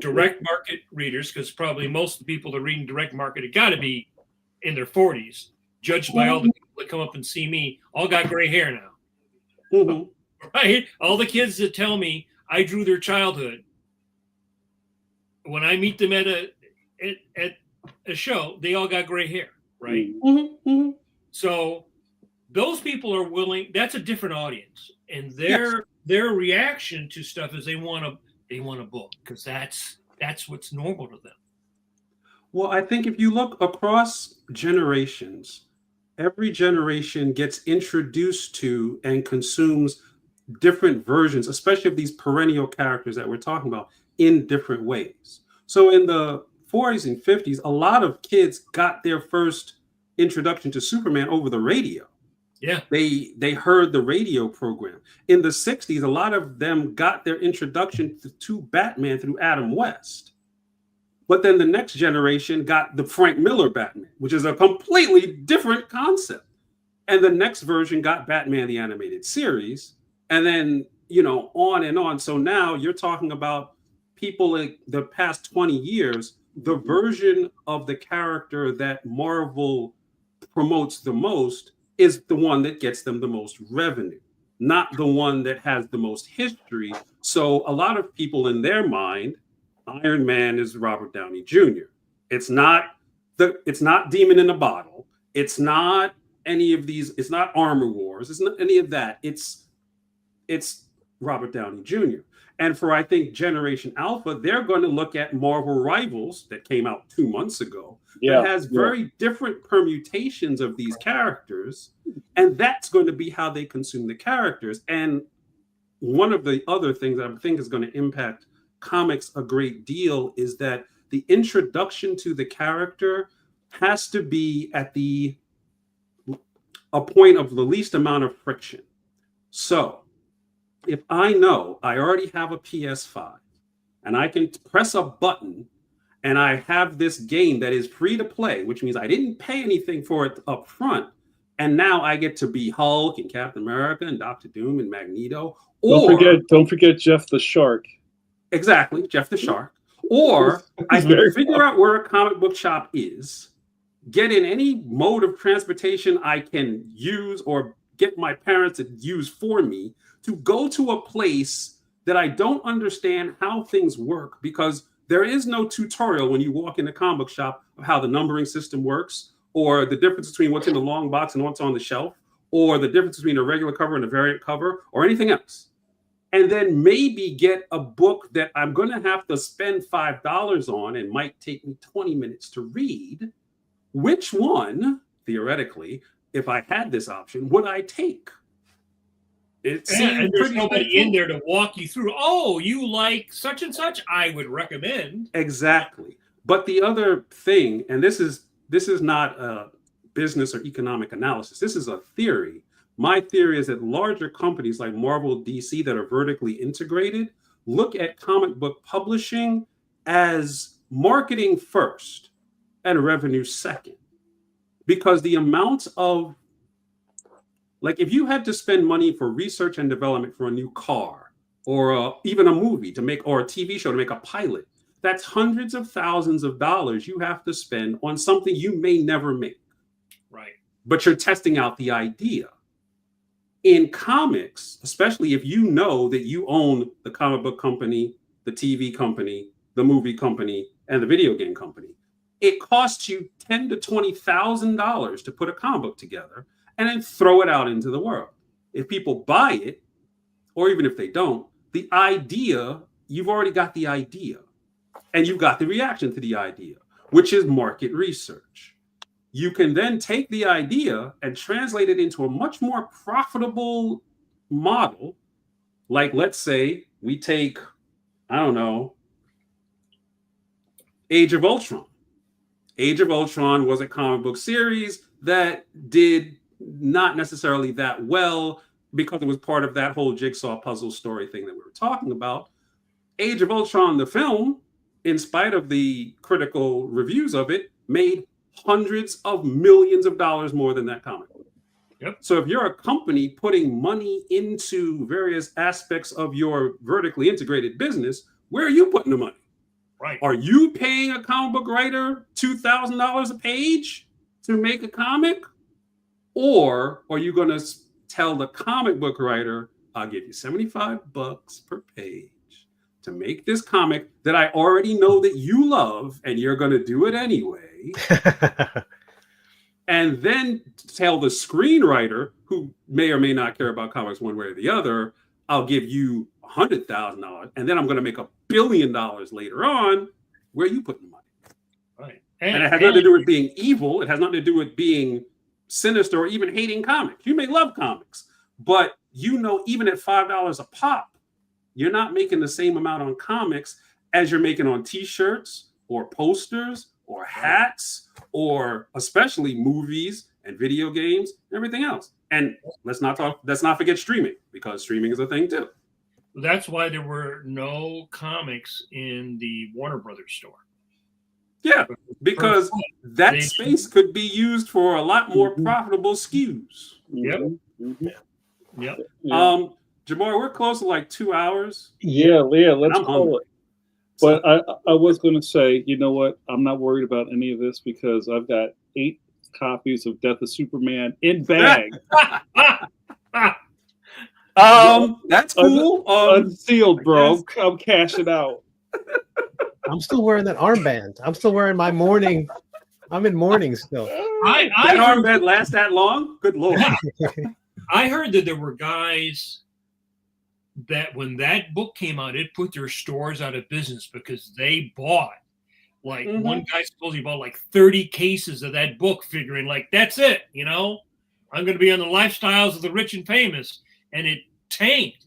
direct market readers, because probably most of the people that are reading direct market have got to be in their 40s, judged by all the people that come up and see me, all got gray hair now. Mm-hmm. Right? All the kids that tell me I drew their childhood, when I meet them at a show, they all got gray hair, right? Mm-hmm. Mm-hmm. So those people are willing. That's a different audience, and their reaction to stuff is they want a book, because that's what's normal to them. Well, I think if you look across generations, every generation gets introduced to and consumes different versions, especially of these perennial characters that we're talking about, in different ways. So in the 40s and 50s, a lot of kids got their first introduction to Superman over the radio. Yeah. They heard the radio program. In the 60s, a lot of them got their introduction to Batman through Adam West. But then the next generation got the Frank Miller Batman, which is a completely different concept. And the next version got Batman the Animated Series. And then, on and on. So now you're talking about people like the past 20 years, the version of the character that Marvel promotes the most is the one that gets them the most revenue, not the one that has the most history. So a lot of people in their mind, Iron Man is Robert Downey Jr. It's not Demon in a Bottle. It's not any of these. It's not Armor Wars. It's not any of that. It's Robert Downey Jr. And for, I think, Generation Alpha, they're going to look at Marvel Rivals that came out 2 months ago. That has very different permutations of these characters. And that's going to be how they consume the characters. And one of the other things that I think is going to impact comics a great deal is that the introduction to the character has to be at a point of the least amount of friction. So if I know I already have a PS5 and I can press a button and I have this game that is free to play, which means I didn't pay anything for it up front, and now I get to be Hulk and Captain America and Doctor Doom and Magneto. Don't forget Jeff the Shark. Exactly, Jeff the Shark. Or I can figure out where a comic book shop is, get in any mode of transportation I can use or get my parents to use for me, to go to a place that I don't understand how things work, because there is no tutorial when you walk in a comic book shop of how the numbering system works, or the difference between what's in the long box and what's on the shelf, or the difference between a regular cover and a variant cover, or anything else. And then maybe get a book that I'm going to have to spend $5 on and might take me 20 minutes to read. Which one, theoretically, if I had this option, would I take? And there's nobody in there to walk you through. Oh, you like such and such? I would recommend. Exactly. But the other thing, and this is not a business or economic analysis. This is a theory. My theory is that larger companies like Marvel, DC, that are vertically integrated, look at comic book publishing as marketing first and revenue second. Because the amount of, like, if you had to spend money for research and development for a new car, or even a movie to make, or a TV show to make a pilot, that's hundreds of thousands of dollars you have to spend on something you may never make. Right. But you're testing out the idea. In comics, especially if you know that you own the comic book company, the TV company, the movie company, and the video game company, it costs you $10,000 to $20,000 to put a comic book together and then throw it out into the world. If people buy it, or even if they don't, the idea, you've already got the idea, and you've got the reaction to the idea, which is market research. You can then take the idea and translate it into a much more profitable model. Like, let's say we take, I don't know, Age of Ultron. Age of Ultron was a comic book series that did not necessarily that well, because it was part of that whole jigsaw puzzle story thing that we were talking about. Age of Ultron, the film, in spite of the critical reviews of it, made hundreds of millions of dollars more than that comic. Yep. So if you're a company putting money into various aspects of your vertically integrated business, where are you putting the money? Right. Are you paying a comic book writer $2,000 a page to make a comic? Or are you going to tell the comic book writer, I'll give you $75 per page to make this comic that I already know that you love, and you're going to do it anyway. And then tell the screenwriter, who may or may not care about comics one way or the other, I'll give you $100,000, and then I'm going to make $1 billion later on. Where are you putting the money? Right. And it has nothing to do with being evil. It has nothing to do with being sinister or even hating comics. You may love comics, but you know, even at $5 a pop, you're not making the same amount on comics as you're making on T-shirts or posters or hats, or especially movies and video games and everything else. And let's not forget streaming, because streaming is a thing too. That's why there were no comics in the Warner Brothers store. Yeah, because that space could be used for a lot more profitable SKUs. Yep. Yep. Jamar, we're close to like 2 hours. Yeah, let's call it. But I was going to say, you know what? I'm not worried about any of this, because I've got 8 copies of Death of Superman in bag. That's cool. Unsealed, bro. I'm cashing out. I'm still wearing that armband. I'm still wearing my mourning. I'm in mourning still. That armband lasts that long? Good Lord. I heard that there were guys that when that book came out, it put their stores out of business because they bought, like, one guy supposedly bought like 30 cases of that book, figuring like, that's it, you know, I'm going to be on the lifestyles of the rich and famous, and it tanked,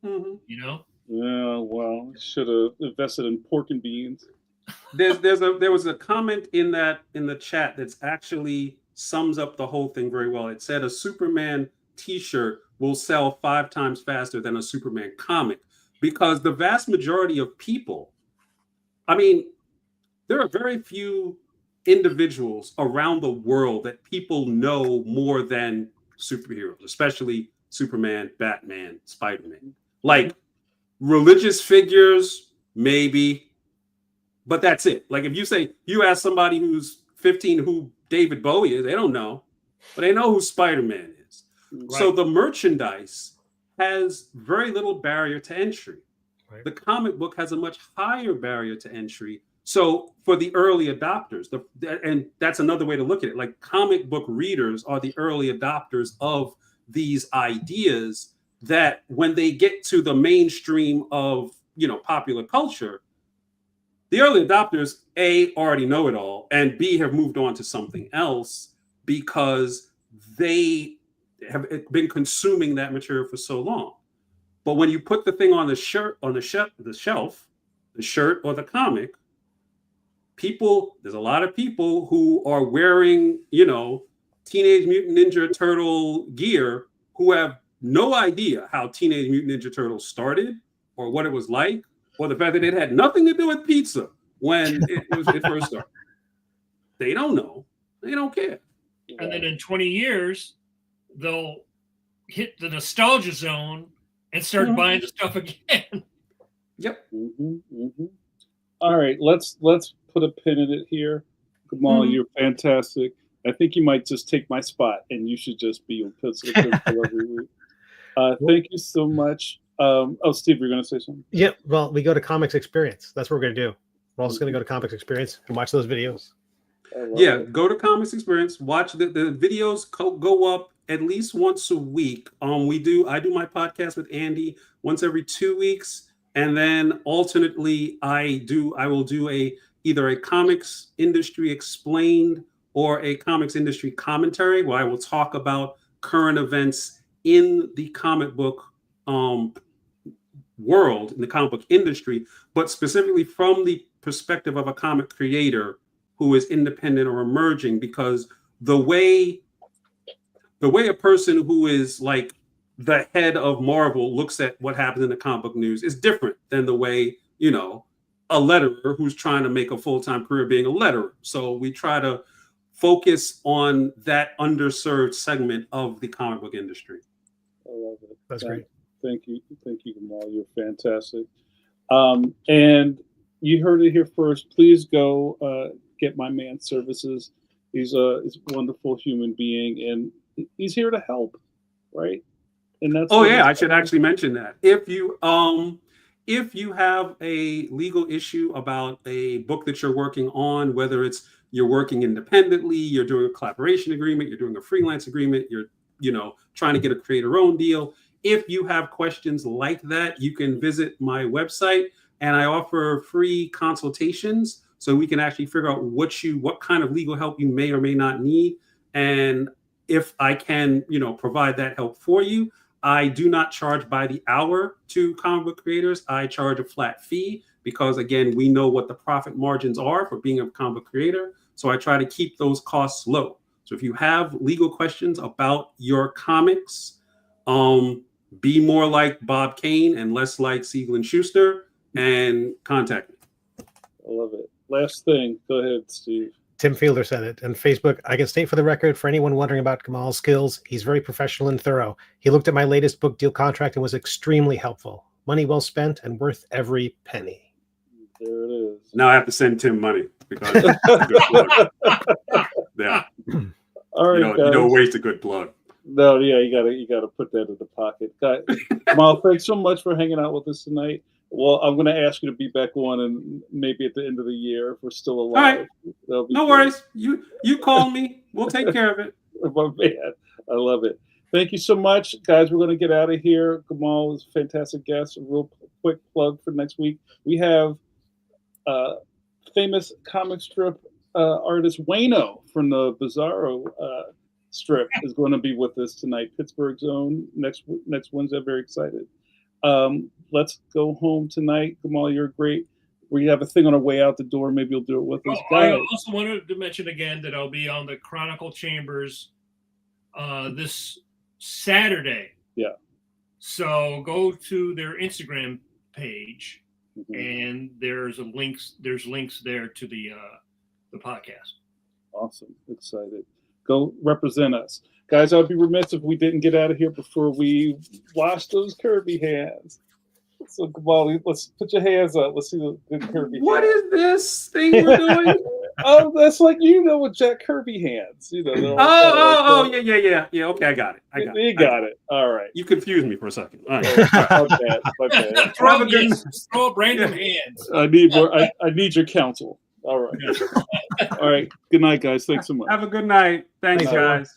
you know. Yeah, well, should have invested in pork and beans. There was a comment in the chat that's actually sums up the whole thing very well. It said a Superman T-shirt will sell 5 times faster than a Superman comic, because the vast majority of people, I mean, there are very few individuals around the world that people know more than superheroes, especially Superman, Batman, Spider-Man. Like, religious figures, maybe, but that's it. Like, if you ask somebody who's 15 who David Bowie is, they don't know, but they know who Spider-Man is. Right. So the merchandise has very little barrier to entry. Right. The comic book has a much higher barrier to entry. So for the early adopters, and that's another way to look at it, like, comic book readers are the early adopters of these ideas that when they get to the mainstream of, you know, popular culture, the early adopters, A, already know it all, and B, have moved on to something else because they have been consuming that material for so long. But when you put the thing on the shelf, the shirt or the comic, there's a lot of people who are wearing, you know, Teenage Mutant Ninja Turtle gear who have no idea how Teenage Mutant Ninja Turtles started, or what it was like, or the fact that it had nothing to do with pizza when it first started. They don't know. They don't care. And then in 20 years, they'll hit the nostalgia zone and start buying the stuff again. Yep. All right, let's put a pin in it here. Gamal, you're fantastic. I think you might just take my spot, and you should just be on Pencil every week. Thank you so much. Steve, you're going to say something? Yeah, well, we go to Comics Experience. That's what we're going to do. We're also going to go to Comics Experience and watch those videos. Yeah, go to Comics Experience. Watch the videos go up at least once a week. I do my podcast with Andy once every 2 weeks, and then alternately I will do either a comics industry explained or a comics industry commentary, where I will talk about current events in the comic book world, in the comic book industry, but specifically from the perspective of a comic creator who is independent or emerging, because the way the way a person who is like the head of Marvel looks at what happens in the comic book news is different than the way, you know, a letterer who's trying to make a full-time career being a letterer. So we try to focus on that underserved segment of the comic book industry. I love it. That's great. Thank you, Gamal. You're fantastic. And you heard it here first. Please go get my man services. He's a wonderful human being, and he's here to help, right? And that's I should actually mention that. If you have a legal issue about a book that you're working on, whether it's you're working independently, you're doing a collaboration agreement, you're doing a freelance agreement, you're trying to get a creator-owned deal. If you have questions like that, you can visit my website, and I offer free consultations so we can actually figure out what kind of legal help you may or may not need. And if I can, provide that help for you, I do not charge by the hour to comic book creators. I charge a flat fee because, again, we know what the profit margins are for being a comic book creator. So I try to keep those costs low. So if you have legal questions about your comics, be more like Bob Kane and less like Siegel and Schuster, and contact me. I love it. Last thing. Go ahead, Steve. Tim Fielder said it. And Facebook, I can state for the record, for anyone wondering about Gamal's skills, he's very professional and thorough. He looked at my latest book deal contract and was extremely helpful. Money well spent and worth every penny. There it is. Now I have to send Tim money because it's a good plug. Yeah. All right, you don't waste a good plug. No, yeah, you gotta put that in the pocket. Gamal, thanks so much for hanging out with us tonight. Well, I'm going to ask you to be back on, and maybe at the end of the year, if we're still alive. All right. No worries. You call me. We'll take care of it. My man, I love it. Thank you so much, guys. We're going to get out of here. Gamal is a fantastic guest. A real quick plug for next week. We have famous comic strip artist Wayno from the Bizarro strip is going to be with us tonight. Pittsburgh's own next Wednesday. Very excited. Let's go home tonight. Gamal, you're great. We have a thing on our way out the door. Maybe you'll do it with us. I also wanted to mention again that I'll be on the Chronicle Chambers this Saturday. Yeah. So go to their Instagram page, and there's links there to the podcast. Awesome. Excited. Go represent us. Guys, I'd be remiss if we didn't get out of here before we wash those Kirby hands. So, Gamal, let's put your hands up. Let's see the good Kirby What hands. is this thing we're doing? Oh, that's like, with Jack Kirby hands. Yeah. Okay, I got it. You got it. All right. You confused me for a second. All right. My bad. Throw up random hands. I need more. I need your counsel. All right. All right. Good night, guys. Thanks so much. Have a good night. Thanks, guys.